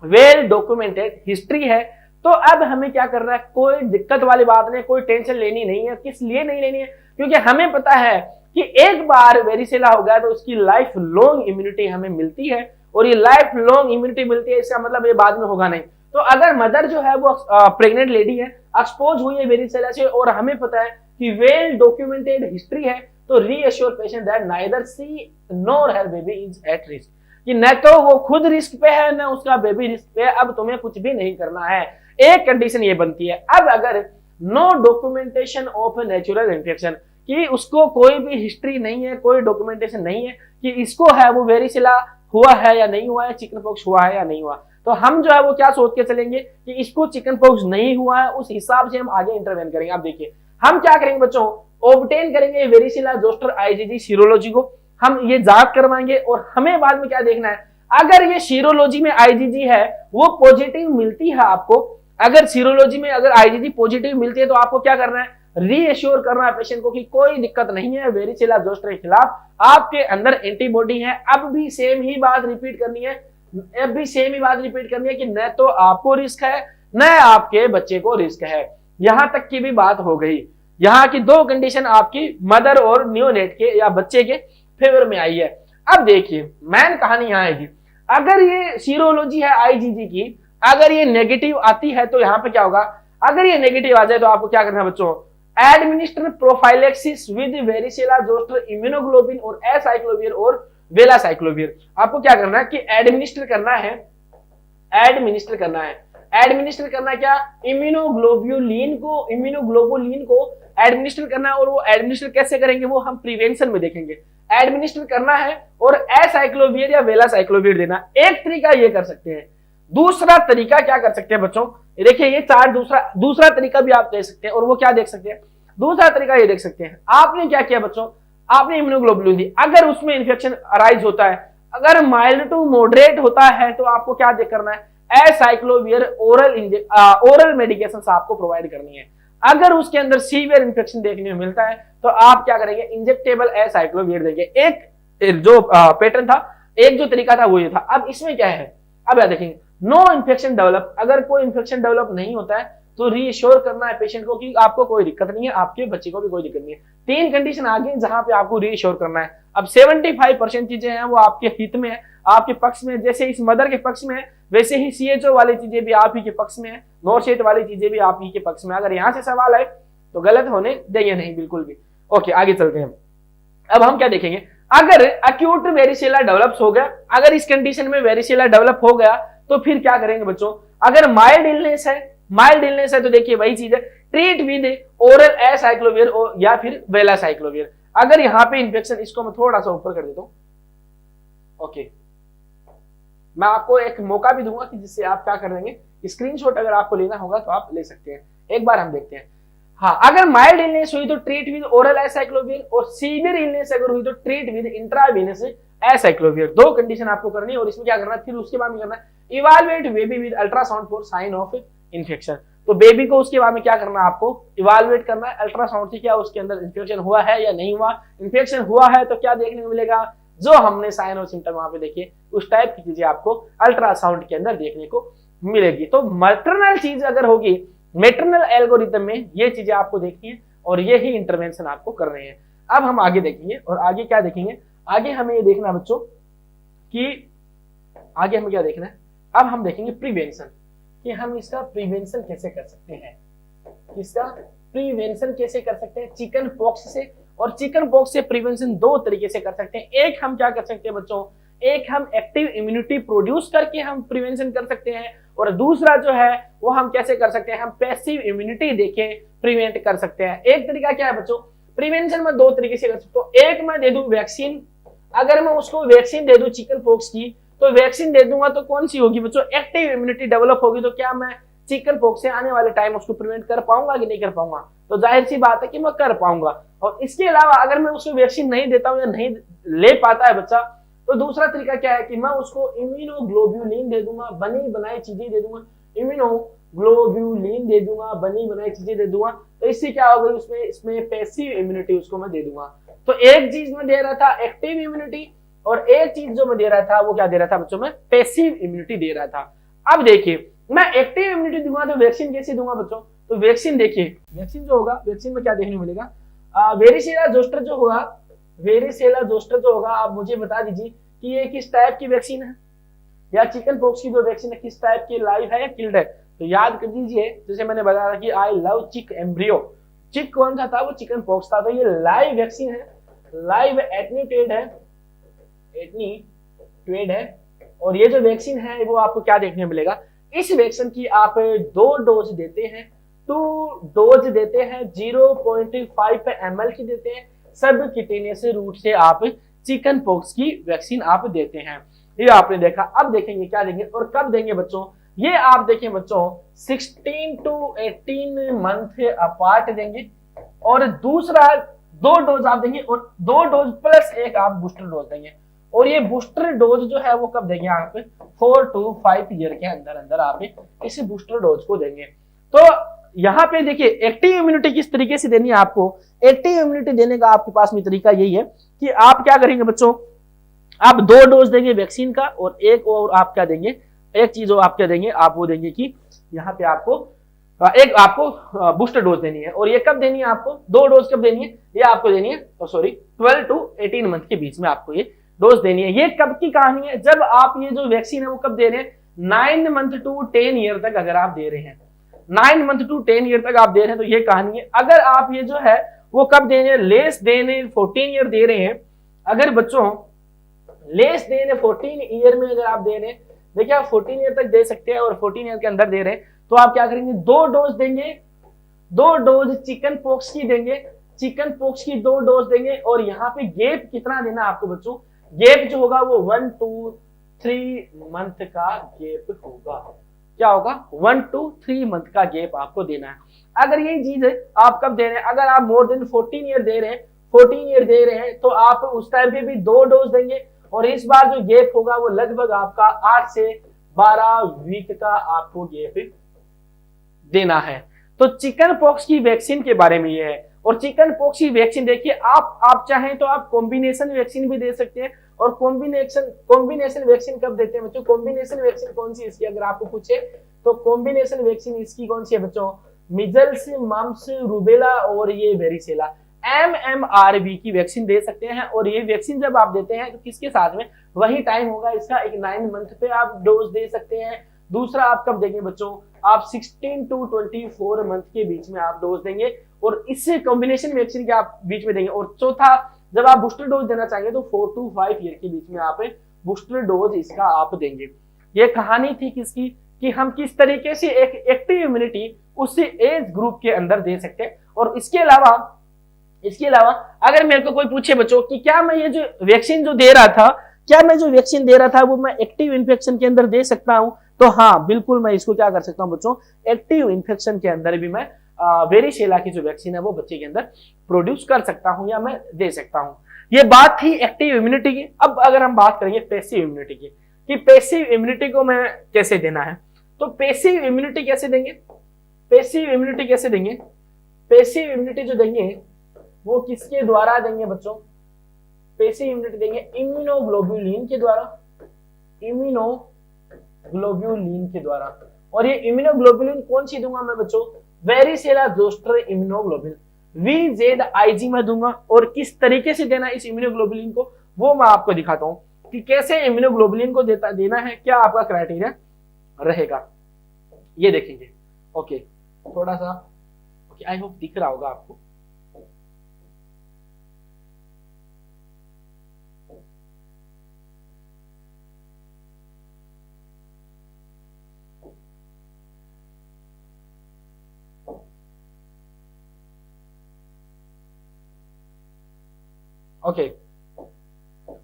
A: वेल डॉक्यूमेंटेड हिस्ट्री है, तो अब हमें क्या करना है, कोई दिक्कत वाली बात नहीं, कोई टेंशन लेनी नहीं है। किस लिए नहीं लेनी है, क्योंकि हमें पता है कि एक बार वेरिसेला हो गया तो उसकी लाइफ लॉन्ग इम्यूनिटी हमें मिलती है, और ये लाइफ लॉन्ग इम्यूनिटी मिलती है, इसका मतलब ये बाद में होगा नहीं। तो अगर मदर जो है वो प्रेग्नेंट लेडी है, एक्सपोज हुई है वेरिसेला से, और हमें पता है कि वेल डॉक्यूमेंटेड हिस्ट्री है, तो reassure patient that neither she nor her baby is at risk, कि न तो वो खुद रिस्क पे है न उसका बेबी रिस्क पे है, अब तुम्हें कुछ भी नहीं करना है। एक कंडीशन ये बनती है, अब अगर no documentation of natural infection, कि उसको कोई भी हिस्ट्री नहीं है, कोई डॉक्यूमेंटेशन नहीं है कि इसको है वो वेरिसेला हुआ है या नहीं हुआ है, चिकन पॉक्स हुआ है या नहीं हुआ, तो हम जो है वो क्या सोच के चलेंगे कि इसको चिकन पॉक्स नहीं हुआ है, उस हिसाब से हम आगे इंटरवेन करेंगे। आप देखिए हम क्या करेंगे बच्चों, ऑब्टेन करेंगे वेरिसेला जोस्टर आईजीजी सीरोलॉजी को, हम ये जांच करवाएंगे, और हमें बाद में क्या देखना है, अगर ये सीरोलॉजी में आईजीजी है वो पॉजिटिव मिलती है आपको, अगर सीरोलॉजी में अगर आईजीजी पॉजिटिव मिलती है तो आपको क्या करना है, रीएश्योर करना है पेशेंट को कि कोई दिक्कत नहीं है, वेरिसेला जोस्टर के खिलाफ आपके अंदर एंटीबॉडी है। अब भी सेम ही बात रिपीट करनी है, कि न तो आपको रिस्क है न आपके बच्चे को रिस्क है। यहां तक की भी बात हो गई। यहाँ की 2 कंडीशन आपकी मदर और नियोनेट के या बच्चे के फेवर में आई है। अब देखिए मैन कहानी यहाँ आएगी, अगर ये सीरोलॉजी है आईजीजी की, अगर ये नेगेटिव आती है तो यहाँ पे क्या होगा, अगर ये नेगेटिव आ जाए तो आपको क्या करना है बच्चों, administer prophylaxis with varicella zoster immunoglobulin और एसाइक्लोविर और वेलासाइक्लोविर। आपको क्या करना है कि एडमिनिस्टर करना है क्या, इम्यूनोग्लोबुलिन को एडमिनिस्टर करना है, और वो एडमिनिस्टर कैसे करेंगे वो हम प्रिवेंशन में देखेंगे। एडमिनिस्टर करना है और एसाइक्लोविर या वेलासाइक्लोविर देना, एक तरीका ये कर सकते हैं। दूसरा तरीका क्या कर सकते हैं बच्चों, देखिए ये 4 दूसरा तरीका भी आप देख सकते हैं, और वो क्या देख सकते हैं, दूसरा तरीका ये देख सकते हैं। आपने क्या किया बच्चों, आपने इम्यूनोग्लोबुलिन दी, अगर उसमें इन्फेक्शन अराइज होता है, अगर माइल्ड टू मॉडरेट होता है तो आपको क्या करना है, एसाइक्लोवियर ओरल मेडिकेशन आपको प्रोवाइड करनी है। अगर उसके अंदर सीवियर इन्फेक्शन देखने को मिलता है तो आप क्या करेंगे, इंजेक्टेबल एसाइक्लोवियर देंगे। एक जो पैटर्न था, एक जो तरीका था वो ये था। अब इसमें क्या है, अब याद देखेंगे, नो इन्फेक्शन डेवलप, अगर कोई इन्फेक्शन डेवलप नहीं होता है तो रीश्योर करना है पेशेंट को कि आपको कोई दिक्कत नहीं है, आपके बच्चे को भी कोई दिक्कत नहीं है। 3 कंडीशन आ गई जहां पे आपको रीश्योर करना है। अब 75% चीजें हैं वो आपके हित में है, आपके पक्ष में। जैसे इस मदर के पक्ष में है, वैसे ही सीएचओ वाली चीजें भी आप ही के पक्ष में है, नोरशेट वाली चीजें भी आप ही के पक्ष में। अगर यहां से सवाल है तो गलत होने देंगे नहीं, बिल्कुल भी। ओके, आगे चलते हैं। अब हम क्या देखेंगे, अगर एक्यूट वेरिसेला डेवलप्स हो गया, अगर इस कंडीशन में वेरिसेला डेवलप हो गया तो फिर क्या करेंगे बच्चों, अगर माइल्ड इलनेस है तो देखिए वही चीज है, ट्रीट विद ओरल एसाइक्लोवियर या फिर वेलासाइक्लोवियर। अगर यहां पे इंफेक्शन, इसको मैं थोड़ा सा ऊपर कर देता हूं। ओके, मैं आपको एक मौका भी दूंगा कि जिससे आप क्या कर देंगे, स्क्रीनशॉट अगर आपको लेना होगा तो आप ले सकते हैं। एक बार हम देखते हैं। हाँ, अगर माइल्ड इलनेस हुई तो ट्रीट विद ओरल एसाइक्लोवियर, और सीवियर इलनेस अगर हुई तो ट्रीट विद इंट्रावेनस एसाइक्लोवियर। 2 कंडीशन आपको करनी है। और इसमें क्या करना है, फिर उसके बाद में करना है, evaluate baby with ultrasound for sign of infection. तो बेबी को उसके बाद में क्या करना है, आपको इवैल्यूएट करना है अल्ट्रासाउंड से, क्या उसके अंदर इन्फेक्शन हुआ है या नहीं हुआ। इन्फेक्शन हुआ है तो क्या देखने को मिलेगा, जो हमने साइन और सिम्टम वहां पे देखे उस टाइप की चीजें आपको अल्ट्रासाउंड के अंदर देखने को मिलेगी। तो मैटरनल चीज अगर होगी, मैटरनल एल्गोरिथम में ये चीजें आपको देखनी है और ये ही इंटरवेंशन आपको कर रहे हैं। अब हम आगे देखेंगे, और आगे क्या देखेंगे, आगे हमें ये देखना बच्चों कि आगे हमें क्या देखना है। अब हम देखेंगे प्रिवेंशन, कि हम इसका प्रिवेंशन कैसे कर सकते हैं, इसका प्रिवेंशन कैसे कर सकते हैं चिकन पॉक्स से। और चिकन पॉक्स से प्रिवेंशन 2 तरीके से कर सकते हैं। एक हम क्या कर सकते हैं बच्चों, एक हम एक्टिव इम्यूनिटी प्रोड्यूस करके हम प्रिवेंशन कर सकते हैं, और दूसरा जो है वो हम कैसे कर सकते हैं, हम पैसिव इम्यूनिटी देके प्रिवेंट कर सकते हैं। एक तरीका क्या है बच्चों, प्रिवेंशन में 2 तरीके से कर सकते हो। एक मैं दे दूं वैक्सीन, अगर मैं उसको वैक्सीन दे दूं चिकन पॉक्स की, तो वैक्सीन दे दूंगा तो कौन सी होगी बच्चों, एक्टिव इम्यूनिटी डेवलप होगी। तो क्या मैं चिकन पॉक्स से आने वाले टाइम उसको प्रिवेंट कर पाऊंगा कि नहीं कर पाऊंगा, तो जाहिर सी बात है कि मैं कर पाऊंगा। और इसके अलावा अगर मैं उसको वैक्सीन नहीं देता हूं या नहीं ले पाता है बच्चा, तो दूसरा तरीका क्या है कि मैं उसको इम्यूनोग्लोब्यूलिन दे दूंगा, बनी बनाई चीजें दे दूंगा, इम्यूनोग्लोब्यूलिन दे दूंगा, बनी बनाई चीजें दे दूंगा। तो इससे क्या होगा, उसमें इसमें पैसिव इम्यूनिटी उसको मैं दे दूंगा। तो एक चीज में दे रहा था एक्टिव इम्यूनिटी, और एक चीज जो मैं दे रहा था वो क्या दे रहा था बच्चों, में पैसिव इम्यूनिटी दे रहा था। अब देखिए, मैं एक्टिव इम्यूनिटी दूंगा तो वैक्सीन कैसे दूंगा बच्चों, तो वैक्सीन देखिए, वैक्सीन जो होगा, वैक्सीन में क्या देखने को मिलेगा, वेरिसेला जोस्टर जो होगा, वेरिसेला जोस्टर जो होगा, आप मुझे बता दीजिए कि ये किस टाइप की वैक्सीन है, या चिकन पॉक्स की जो वैक्सीन है किस टाइप की, लाइव है या किल्ड है। तो याद कर दीजिए, जैसे मैंने बताया था कि आई लव चिक एम्ब्रियो, चिक कौन सा था, वो चिकन पॉक्स था। तो ये लाइव वैक्सीन है, लाइव एटन्यूटेड है, और ये जो वैक्सीन है वो आपको क्या देखने को मिलेगा, इस वैक्सीन की आप 2 डोज देते हैं, 2 डोज देते हैं, 0.5 ml की देते हैं, सब किटेनियस रूट से आप चिकन पॉक्स की वैक्सीन आप देते हैं। ये आपने देखा। अब देखेंगे क्या देंगे और कब देंगे बच्चों, ये आप देखें बच्चों 16 to 18 मंथ अपार्ट देंगे, और दूसरा 2 डोज आप देंगे, और 2 डोज प्लस 1 आप बूस्टर डोज देंगे। और ये बूस्टर डोज जो है वो कब देंगे, आप 4 to 5 ईयर के अंदर अंदर आप इस बूस्टर डोज को देंगे। तो यहाँ पे देखिए, एक्टिव इम्यूनिटी किस तरीके से देनी है आपको, एक्टिव इम्यूनिटी देने का आपके पास में तरीका यही है कि आप क्या करेंगे बच्चों, आप 2 डोज देंगे वैक्सीन का, और एक और आप क्या देंगे, एक चीज आप क्या देंगे, आप वो देंगे कि यहाँ पे आपको बूस्टर डोज देनी है। और ये कब देनी है आपको, 2 डोज कब देनी है, ये आपको देनी है 12 to 18 मंथ के बीच में आपको ये डोज देनी है। ये कब की कहानी है, जब आप ये जो वैक्सीन है वो कब दे रहे हैं, 9 मंथ to 10 ईयर तक अगर आप दे रहे हैं, 9 मंथ to 10 ईयर तक आप दे रहे हैं, तो ये कहानी है। अगर आप ये जो है वो कब दे रहे हैं, लेस देने 14 ईयर दे रहे हैं, अगर बच्चों लेस देने 14 ईयर में अगर आप दे रहे हैं, देखिए आप 14 ईयर तक दे सकते हैं, और 14 ईयर के अंदर दे रहे हैं, तो आप क्या करेंगे, 2 डोज देंगे, 2 डोज चिकन पॉक्स की देंगे, चिकन पॉक्स की 2 डोज देंगे। और यहाँ पे गेप कितना देना आपको बच्चों, गेप जो होगा वो 1 to 3 मंथ का गेप होगा। क्या होगा, 1 to 3 मंथ का गेप आपको देना है। अगर ये चीज आप कब दे रहे हैं, अगर आप मोर देन 14 ईयर दे रहे हैं 14 ईयर दे रहे हैं तो आप उस टाइम पे भी 2 डोज देंगे, और इस बार जो गैप होगा वो लगभग आपका 8 से 12 वीक का आपको गैप देना है। तो चिकन पॉक्स की वैक्सीन के बारे में ये है। और चिकन पॉक्स की वैक्सीन देखिए, आप चाहें तो आप कॉम्बिनेशन वैक्सीन भी दे सकते हैं। और कॉम्बिनेशन वैक्सीन कब देते हैं बच्चों? कॉम्बिनेशन वैक्सीन कौन सी इसकी अगर आपको पूछे तो कॉम्बिनेशन वैक्सीन इसकी कौन सी है बच्चों? मिजल्स, मम्स, रूबेला और ये वेरिसेला, MMRV की वैक्सीन दे सकते हैं। और ये वैक्सीन जब आप देते हैं तो किसके साथ में? वही टाइम होगा इसका, एक 9 मंथ पे आप डोज दे सकते हैं। दूसरा आप कब देंगे बच्चों? आप 16 to 24 मंथ के बीच में आप डोज देंगे, और इससे कॉम्बिनेशन वैक्सीन के आप बीच में देंगे। और चौथा, जब आप बूस्टर डोज देना चाहेंगे तो 4 to 5 ईयर के बीच में आप बूस्टर डोज इसका आप देंगे। ये कहानी थी किसकी, कि हम किस तरीके से एक एक्टिव इम्यूनिटी उसी एज ग्रुप के अंदर दे सकते हैं। और इसके अलावा अगर मेरे को कोई पूछे बच्चों कि क्या मैं ये जो वैक्सीन जो दे रहा था, क्या मैं जो वैक्सीन दे रहा था वो मैं एक्टिव इन्फेक्शन के अंदर दे सकता हूं? तो हाँ, बिल्कुल मैं इसको क्या कर सकता हूं बच्चों, एक्टिव इन्फेक्शन के अंदर भी मैं वेरिसेला की जो वैक्सीन है वो बच्चे के अंदर प्रोड्यूस कर सकता हूं या मैं दे सकता हूं। ये बात थी एक्टिव इम्यूनिटी की। अब अगर हम बात करेंगे पैसिव इम्यूनिटी की, कि पैसिव इम्यूनिटी को मैं कैसे देना है, तो पैसिव इम्यूनिटी कैसे देंगे? पैसिव इम्यूनिटी कैसे देंगे? पैसिव इम्यूनिटी जो देंगे वो किसके द्वारा देंगे बच्चों? पैसिव इम्यूनिटी देंगे इम्यूनोग्लोबुलिन के द्वारा, इम्यूनोग्लोबुलिन के द्वारा। और ये इम्यूनोग्लोबुलिन कौन सी दूंगा मैं बच्चों? वेरिसेला जोस्टर इम्यूनोग्लोबुलिन, VZIG में दूंगा। और किस तरीके से देना इस इम्यूनोग्लोबुलिन को वो मैं आपको दिखाता हूं कि कैसे इम्यूनोग्लोबुलिन को देना है, क्या आपका क्राइटेरिया रहेगा, ये देखेंगे। ओके, थोड़ा सा ओके, आई होप दिख रहा होगा आपको। ओके,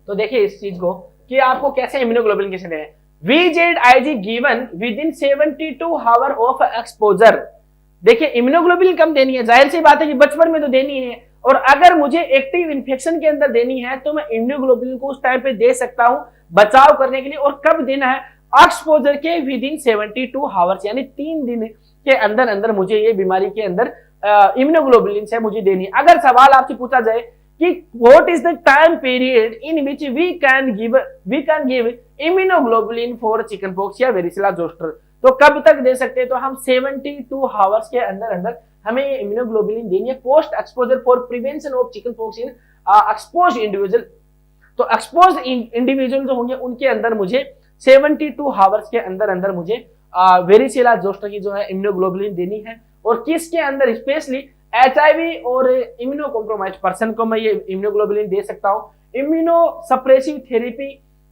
A: तो देखिए इस चीज को कि आपको कैसे इम्यूनोग्लोबुलिन कैसे देना है। VZIG given with in 72 hour of exposure. देखिए इम्यूनोग्लोबुलिन कम देनी है, जाहिर सी बात है कि बचपन में तो देनी है। और अगर मुझे एक्टिव इन्फेक्शन के अंदर देनी है तो मैं इम्यूनोग्लोबुलिन को उस टाइम पे दे सकता हूं बचाव करने के लिए। और कब देना है? एक्सपोजर के विद इन 72 आवर्स, यानी 3 दिन के अंदर अंदर मुझे ये बीमारी के अंदर इम्यूनोग्लोबुलिन से मुझे देनी है। अगर सवाल आपसे पूछा जाए कि what is the time period in which we can give immunoglobulin for chicken pox या वेरिसेला जोस्टर, तो कब तक दे सकते हैं? तो हम 72 आवर्स के अंदर अंदर हमें ये इम्यूनोग्लोबुलिन देनी है post exposure for prevention of chicken pox in exposed individual. तो एक्सपोज्ड इंडिविजुअल जो होंगे उनके अंदर मुझे 72 आवर्स के अंदर अंदर मुझे वेरिसेला जोस्टर की जो है इम्यूनोग्लोबुलिन देनी है। और किसके अंदर? स्पेशली HIV और इम्यूनो कॉम्प्रोमाइज पर्सन को मैं ये इम्यूनोग्लोबुलिन दे सकता हूँ। इम्यूनो सप्रेसिव थेरेपी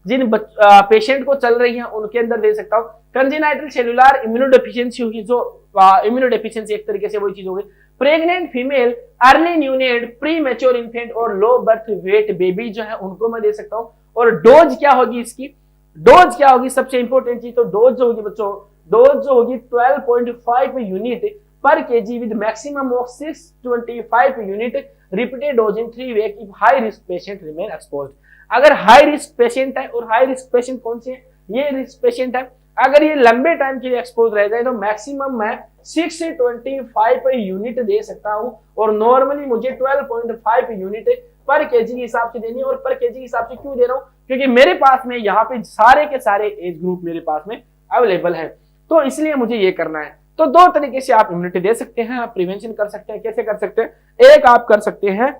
A: जिन पेशेंट को चल रही है उनके अंदर दे सकता हूँ। कंजेनाइटल सेलुलर इम्यूनोडेफिशिएंसी होगी, जो इम्यूनोडेफिशिएंसी एक तरीके से वही चीज होगी। Pregnant female, early neonate, pre mature infant और लो बर्थ वेट बेबी जो है उनको मैं दे सकता हूँ। और डोज क्या होगी इसकी? डोज क्या होगी? सबसे इंपॉर्टेंट चीज, तो डोज जो होगी बच्चों, डोज जो होगी 12.5 unit per kg with maximum of 625 unit repeated dose in 3 weeks if high risk patient remain exposed। अगर हाई रिस्क पेशेंट है, और हाई रिस्क पेशेंट कौन से? ये रिस्क पेशेंट है, अगर ये लंबे टाइम के लिए एक्सपोज रह जाए तो मैक्सिमम मैं 625 यूनिट दे सकता हूं। और नॉर्मली मुझे 12.5 यूनिट पर केजी के हिसाब से देनी है। और पर केजी के हिसाब से क्यों दे रहा हूं? क्योंकि मेरे पास में यहाँ पे सारे के सारे एज ग्रुप मेरे पास में अवेलेबल है, तो इसलिए मुझे ये करना है। तो 2 तरीके से आप इम्यूनिटी दे सकते हैं, आप प्रिवेंशन कर सकते हैं। कैसे कर सकते हैं? एक आप कर सकते हैं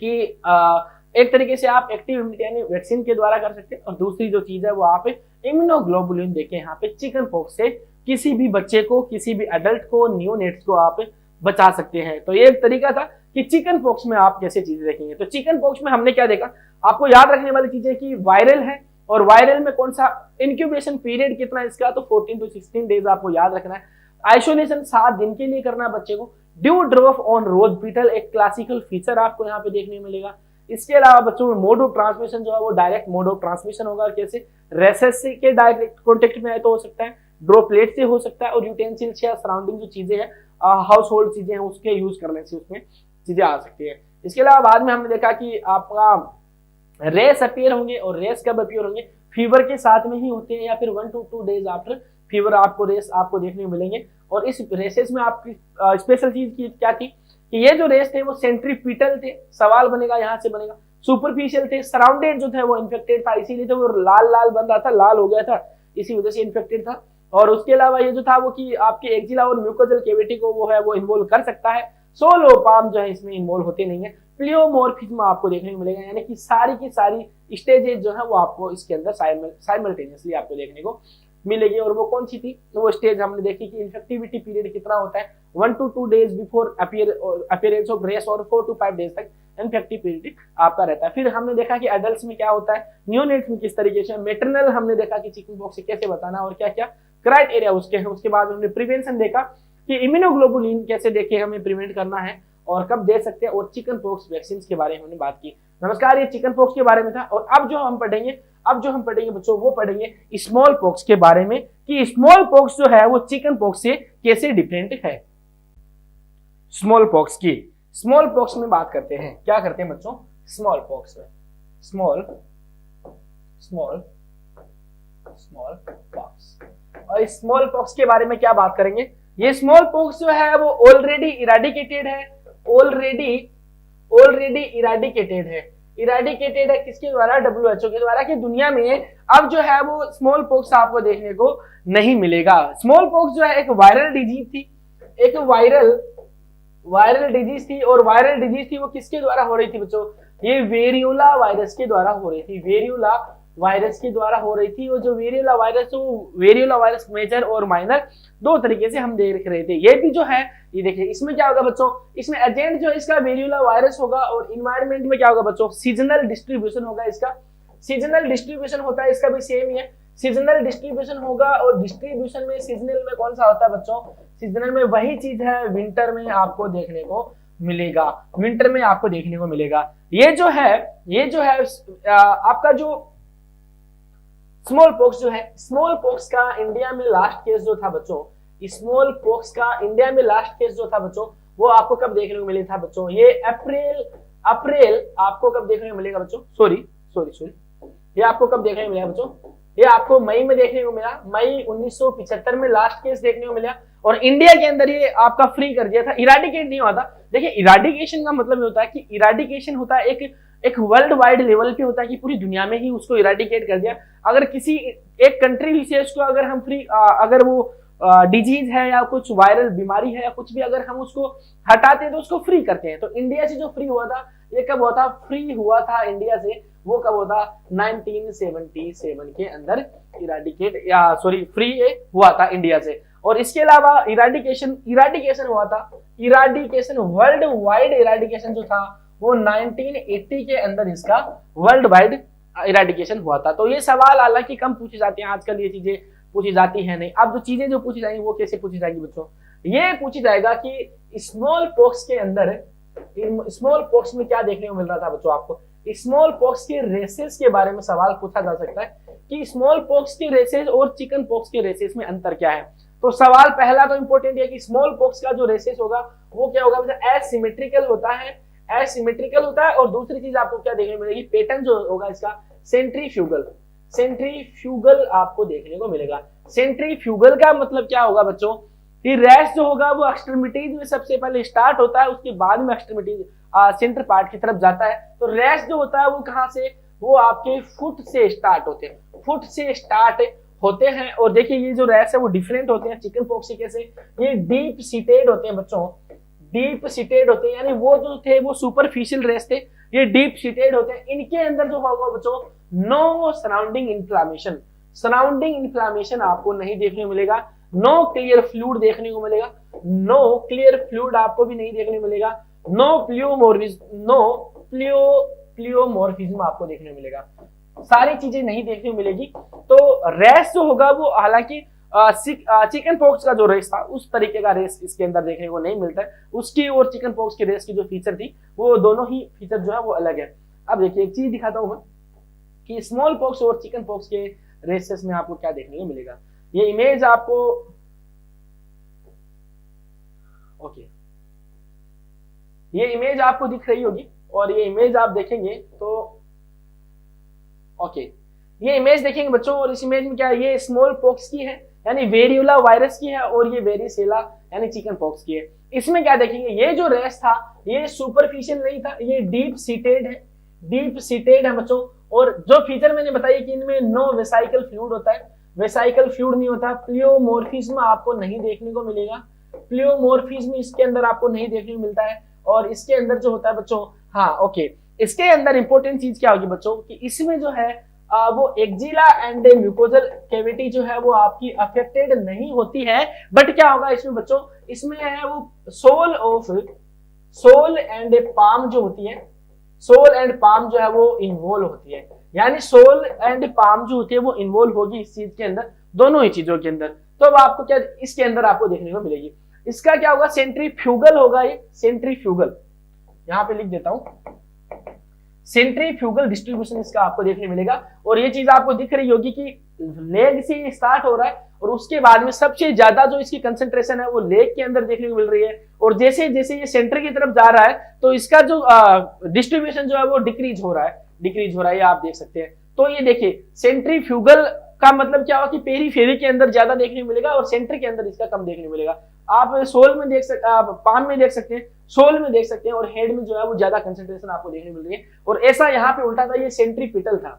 A: कि एक तरीके से आप एक्टिव इम्यूनिटी यानी वैक्सीन के द्वारा कर सकते हैं। और दूसरी जो चीज है वो आप इम्यूनोग्लोबुलिन देके यहाँ पे चिकन पॉक्स से किसी भी बच्चे को, किसी भी एडल्ट को, न्यूनेट्स को आप बचा सकते हैं। तो ये एक तरीका था कि चिकन पॉक्स में आप कैसे चीजें देखेंगे। तो चिकन पॉक्स में हमने क्या देखा? आपको याद रखने वाली चीजें कि वायरल है, और वायरल में कौन सा इंक्यूबेशन पीरियड कितना इसका? तो 14 to 16 डेज आपको याद रखना है। आइसोलेशन 7 दिन के लिए करना है बच्चे को। Dew drop on rose petal एक क्लासिकल फीचर आपको यहाँ पे देखने मिलेगा। इसके अलावा बच्चों में मोड ऑफ ट्रांसमिशन जो है वो डायरेक्ट मोड ऑफ ट्रांसमिशन होगा। कैसे? रेसेस के डायरेक्ट कॉन्टेक्ट में आए तो हो सकता है, ड्रॉपलेट से हो सकता है, और यूटेंसिल्स या सराउंडिंग जो चीजें हैं, हाउस होल्ड चीजें हैं, उसके यूज करने से उसमें चीजें आ सकती है। इसके अलावा बाद में हमने देखा कि आपका रेस अपीयर होंगे, और रेस कब अपीयर होंगे, फीवर के साथ में ही होते हैं या फिर 1 to 2 days आफ्टर फीवर आपको रेस आपको देखने को मिलेंगे। और इस रेसेस में आपकी स्पेशल चीज की क्या थी कि ये जो रेस थे वो सेंट्रीपिटल थे, सवाल बनेगा यहाँ से बनेगा, सुपरफिशियल थे, सराउंडेड जो थे वो इन्फेक्टेड था, इसीलिए तो वो लाल लाल बन रहा था, लाल हो गया था, इसी वजह से इन्फेक्टेड था। और उसके अलावा ये जो था वो कि आपके एक्जिला और म्यूकोजल कैविटी को वो है वो इन्वॉल्व कर सकता है। सोलोपाम जो है इसमें इन्वॉल्व होते नहीं है। प्लियोमॉर्फिज्म आपको देखने को मिलेगा, यानी कि सारी की सारी स्टेजेस जो है वो आपको इसके अंदर साइमल्टेनियसली आपको देखने को मिलेगी। और वो कौन सी थी, तो वो स्टेज हमने देखी कि इन्फेक्टिविटी पीरियड कितना होता है, 1 to 2 days before appearance of rash और 4 to 5 days तक इन्फेक्टिव पीरियड आपका रहता है। फिर हमने देखा कि एडल्ट्स में क्या होता है, न्यूनेट्स में किस तरीके से, मेटरनल हमने देखा कि चिकन पॉक्स से कैसे बताना और क्या क्या क्राइटेरिया उसके हैं। उसके बाद हमने प्रिवेंशन देखा कि इम्यूनोग्लोबुलिन कैसे देखे हमें प्रिवेंट करना है और कब दे सकते हैं, और चिकन पॉक्स वैक्सीन के बारे में हमने बात की। नमस्कार, ये चिकन पॉक्स के बारे में था। और अब जो हम पढ़ेंगे बच्चों, वो पढ़ेंगे स्मॉल पॉक्स के बारे में कि स्मॉल पॉक्स जो है वो चिकन पॉक्स से कैसे डिफरेंट है। स्मॉल पॉक्स में बात करते हैं, क्या करते हैं बच्चों, स्मॉल पॉक्स में स्मॉल पॉक्स। और स्मॉल पॉक्स के बारे में क्या बात करेंगे, ये स्मॉल पॉक्स जो है वो ऑलरेडी इराडिकेटेड है, इराडिकेटेड है किसके द्वारा, WHO के द्वारा, कि दुनिया में अब जो है वो स्मॉल पॉक्स आपको देखने को नहीं मिलेगा। स्मॉल पॉक्स जो है एक वायरल डिजीज थी, एक वायरल डिजीज थी, और वायरल डिजीज थी वो किसके द्वारा हो रही थी बच्चों, ये वेरियोला वायरस के द्वारा हो रही थी, वेरियोला वायरस के द्वारा हो रही थी। और जो वेरियोला वायरस मेजर और माइनर दो तरीके से हम देख रहे थे। ये भी जो है, ये देखिए इसमें क्या होगा बच्चों, इसमें एजेंट जो है इसका वेरियोला वायरस होगा, और इन्वायरमेंट में क्या होगा बच्चों, सीजनल डिस्ट्रीब्यूशन होगा इसका, सीजनल डिस्ट्रीब्यूशन होता है इसका भी सेम ही है, सीजनल डिस्ट्रीब्यूशन होगा। और डिस्ट्रीब्यूशन में सीजनल में कौन सा होता है बच्चों, सीजनल में वही चीज है विंटर में आपको देखने को मिलेगा, विंटर में आपको देखने को मिलेगा। ये जो है आपका जो स्मॉल पॉक्स जो है, स्मॉल पॉक्स का इंडिया में लास्ट केस जो था बच्चों, स्मॉल पॉक्स का इंडिया में लास्ट केस जो था बच्चों, वो आपको कब देखने को मिला था बच्चों, ये अप्रैल आपको कब देखने को मिलेगा बच्चों, सॉरी ये आपको कब देखने को मिला बच्चों, ये आपको मई में देखने को मिला, मई 1975 में लास्ट केस देखने को मिला। और इंडिया के अंदर ये आपका फ्री कर दिया था, इराडिकेट नहीं हुआ था। देखिए इराडिकेशन का मतलब ये होता है कि इराडिकेशन होता है एक वर्ल्ड वाइड लेवल पे होता है कि पूरी दुनिया में ही उसको इराडिकेट कर दिया। अगर किसी एक कंट्री विशेष को अगर हम अगर वो डिजीज है या कुछ वायरल बीमारी है या कुछ भी अगर हम उसको हटाते हैं तो उसको फ्री करते हैं। तो इंडिया से जो फ्री हुआ था, ये कब हुआ था, फ्री हुआ था इंडिया से, वो कब हुआ था 1977 के अंदर फ्री हुआ था इंडिया से। और इसके अलावा इराडिकेशन हुआ था, वर्ल्ड वाइड इराडिकेशन जो था वो 1980 के अंदर इसका वर्ल्ड वाइड इराडिकेशन हुआ था। तो ये सवाल हालांकि कम पूछे जाते हैं आजकल, ये चीजें पूछी जाती है नहीं। अब जो चीजें जो पूछी जाएंगी वो कैसे पूछी जाएगी बच्चों, ये पूछी जाएगा कि स्मॉल पॉक्स के अंदर, स्मॉल पॉक्स में क्या देखने को मिल रहा था बच्चों, आपको स्मॉल पॉक्स के रेसेस के बारे में सवाल पूछा जा सकता है कि स्मॉल पॉक्स के रेसेस और चिकन पॉक्स के रेसेस में अंतर क्या है। तो सवाल पहला तो इंपॉर्टेंट है कि स्मॉल पॉक्स का जो रेसेस होगा वो क्या होगा, एसिमेट्रिकल होता है, और दूसरी चीज आपको क्या देखने को मिलेगी, पैटर्न जो होगा इसका सेंट्रीफ्यूगल आपको देखने को मिलेगा। सेंट्रीफ्यूगल का मतलब क्या होगा बच्चों, कि रैश जो होगा वो एक्सट्रीमिटीज में सबसे पहले स्टार्ट होता है, उसके बाद में एक्सट्रीमिटीज सेंटर पार्ट की तरफ जाता है। तो रैश जो होता है वो कहां से, वो आपके फुट से स्टार्ट होते हैं। और देखिए ये जो रैश है वो डिफरेंट होते हैं चिकन पॉक्स से, ये डीप सीटेड होते हैं बच्चों, डीप सीटेड होते हैं, यानी वो जो थे वो सुपरफिशियल रेस थे, ये डीप सीटेड होते हैं। इनके अंदर जो होगा बच्चों नो सराउंडिंग इन्फ्लामेशन आपको नहीं देखने को मिलेगा, नो क्लियर फ्लूइड देखने को मिलेगा, नो क्लियर फ्लूइड आपको भी नहीं देखने को मिलेगा, नो प्लियोमॉर्फिज्म आपको देखने को मिलेगा, सारी चीजें नहीं देखने को मिलेगी। तो रेस जो होगा वो हालांकि चिकन पॉक्स का जो रेस था उस तरीके का रेस इसके अंदर देखने को नहीं मिलता है, उसकी और चिकन पॉक्स की रेस की जो फीचर थी वो दोनों ही फीचर जो है वो अलग है। अब देखिए एक चीज दिखाता हूं मैं कि स्मॉल पॉक्स और चिकन पॉक्स के रेसेस में आपको क्या देखने को मिलेगा। ये इमेज आपको ये इमेज आपको दिख रही होगी, और ये इमेज आप देखेंगे तो ओके, ये इमेज देखेंगे बच्चों, और इस इमेज में क्या है, ये स्मॉल पॉक्स की है यानी वेरियोला वायरस की है, और ये वेरिसेला यानी चिकन पॉक्स की है। इसमें क्या देखेंगे, ये जो रेस था ये सुपरफिशियल नहीं था, ये डीप सीटेड है, डीप सीटेड है बच्चों। और जो फीचर मैंने बताई कि इनमें नो वेसाइकल फ्लूइड होता है, वेसाइकल फ्लूइड नहीं होता, प्लियोमोर्फिज्म आपको नहीं देखने को मिलेगा, प्लियोमोर्फिज्म इसके अंदर आपको नहीं देखने को मिलता है। और इसके अंदर जो होता है बच्चों, हाँ ओके, इसके अंदर इंपॉर्टेंट चीज क्या होगी बच्चों कि इसमें जो है वो एक्जिला एंड म्यूकोजल कैविटी जो है वो आपकी अफेक्टेड नहीं होती है। बट क्या होगा इसमें बच्चों, इसमें है वो सोल एंड पाम जो होती है, सोल एंड पाम जो है वो इन्वॉल्व होती है, यानी सोल एंड पाम जो होती है वो इन्वॉल्व होगी इस चीज के अंदर, दोनों ही चीजों के अंदर। तो अब आपको क्या इसके अंदर आपको देखने को मिलेगी, इसका क्या होगा, सेंट्रीफ्यूगल होगा, ये सेंट्रीफ्यूगल, यहां पे लिख देता हूं, सेंट्रीफ्यूगल डिस्ट्रीब्यूशन इसका आपको देखने मिलेगा। और ये चीज आपको दिख रही होगी कि लेग से स्टार्ट हो रहा है और उसके बाद में सबसे ज्यादा जो इसकी कंसंट्रेशन है वो लेग के अंदर देखने को मिल रही है। और जैसे जैसे ये सेंटर की तरफ जा रहा है तो इसका जो डिस्ट्रीब्यूशन जो है वो डिक्रीज हो रहा है, ये आप देख सकते हैं। तो ये देखिए सेंट्रीफ्यूगल का मतलब क्या हुआ कि पेरीफेरी के अंदर ज्यादा देखने को मिलेगा और सेंटर के अंदर इसका कम देखने को मिलेगा। आप सोल में देख सकते, आप पाम में देख सकते हैं, सोल में देख सकते हैं, और हेड में जो है वो ज्यादा कंसंट्रेशन आपको देखने को मिल रही है। और ऐसा यहाँ पे उल्टा था, ये सेंट्रीपिटल था,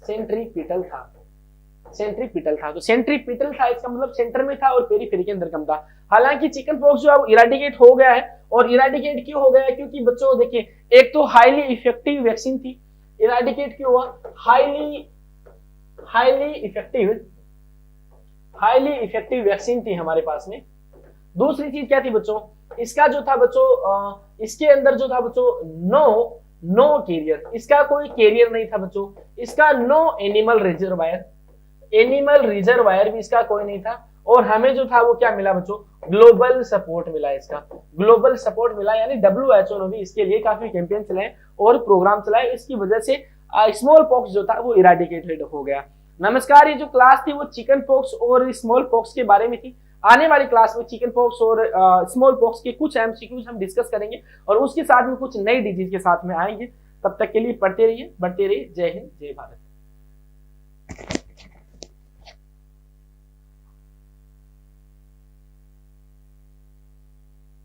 A: तो सेंट्रीपिटल था, इसका मतलब सेंटर में था और पेरीफेरी के अंदर कम था। हालांकि चिकन पॉक्स जो है वो इराडिकेट हो गया है, और इराडिकेट क्यों हो गया है, क्योंकि बच्चों देखिए एक तो हाईली इफेक्टिव वैक्सीन थी, इराडिकेट क्यों हुआ, हाईली इफेक्टिव वैक्सीन थी हमारे पास में। दूसरी चीज क्या थी बच्चों, इसका जो था बच्चों, इसके अंदर जो था बच्चों नो कैरियर, इसका कोई कैरियर नहीं था बच्चों, इसका नो एनिमल रिजर्वायर भी इसका कोई नहीं था। और हमें जो था वो क्या मिला बच्चों, ग्लोबल सपोर्ट मिला, इसका ग्लोबल सपोर्ट मिला, यानी WHO ने भी इसके लिए काफी कैंपेन चलाए और प्रोग्राम चलाए, इसकी वजह से स्मॉल पॉक्स जो था वो इराडिकेटेड हो गया। नमस्कार, ये जो क्लास थी वो चिकन पॉक्स और स्मॉल पॉक्स के बारे में थी। आने वाली क्लास में चिकन पॉक्स और स्मॉल पॉक्स के कुछ MCQs हम डिस्कस करेंगे और उसके साथ में कुछ नई डिजीज के साथ में आएंगे। तब तक के लिए पढ़ते रहिए, बढ़ते रहिए। जय हिंद, जय भारत।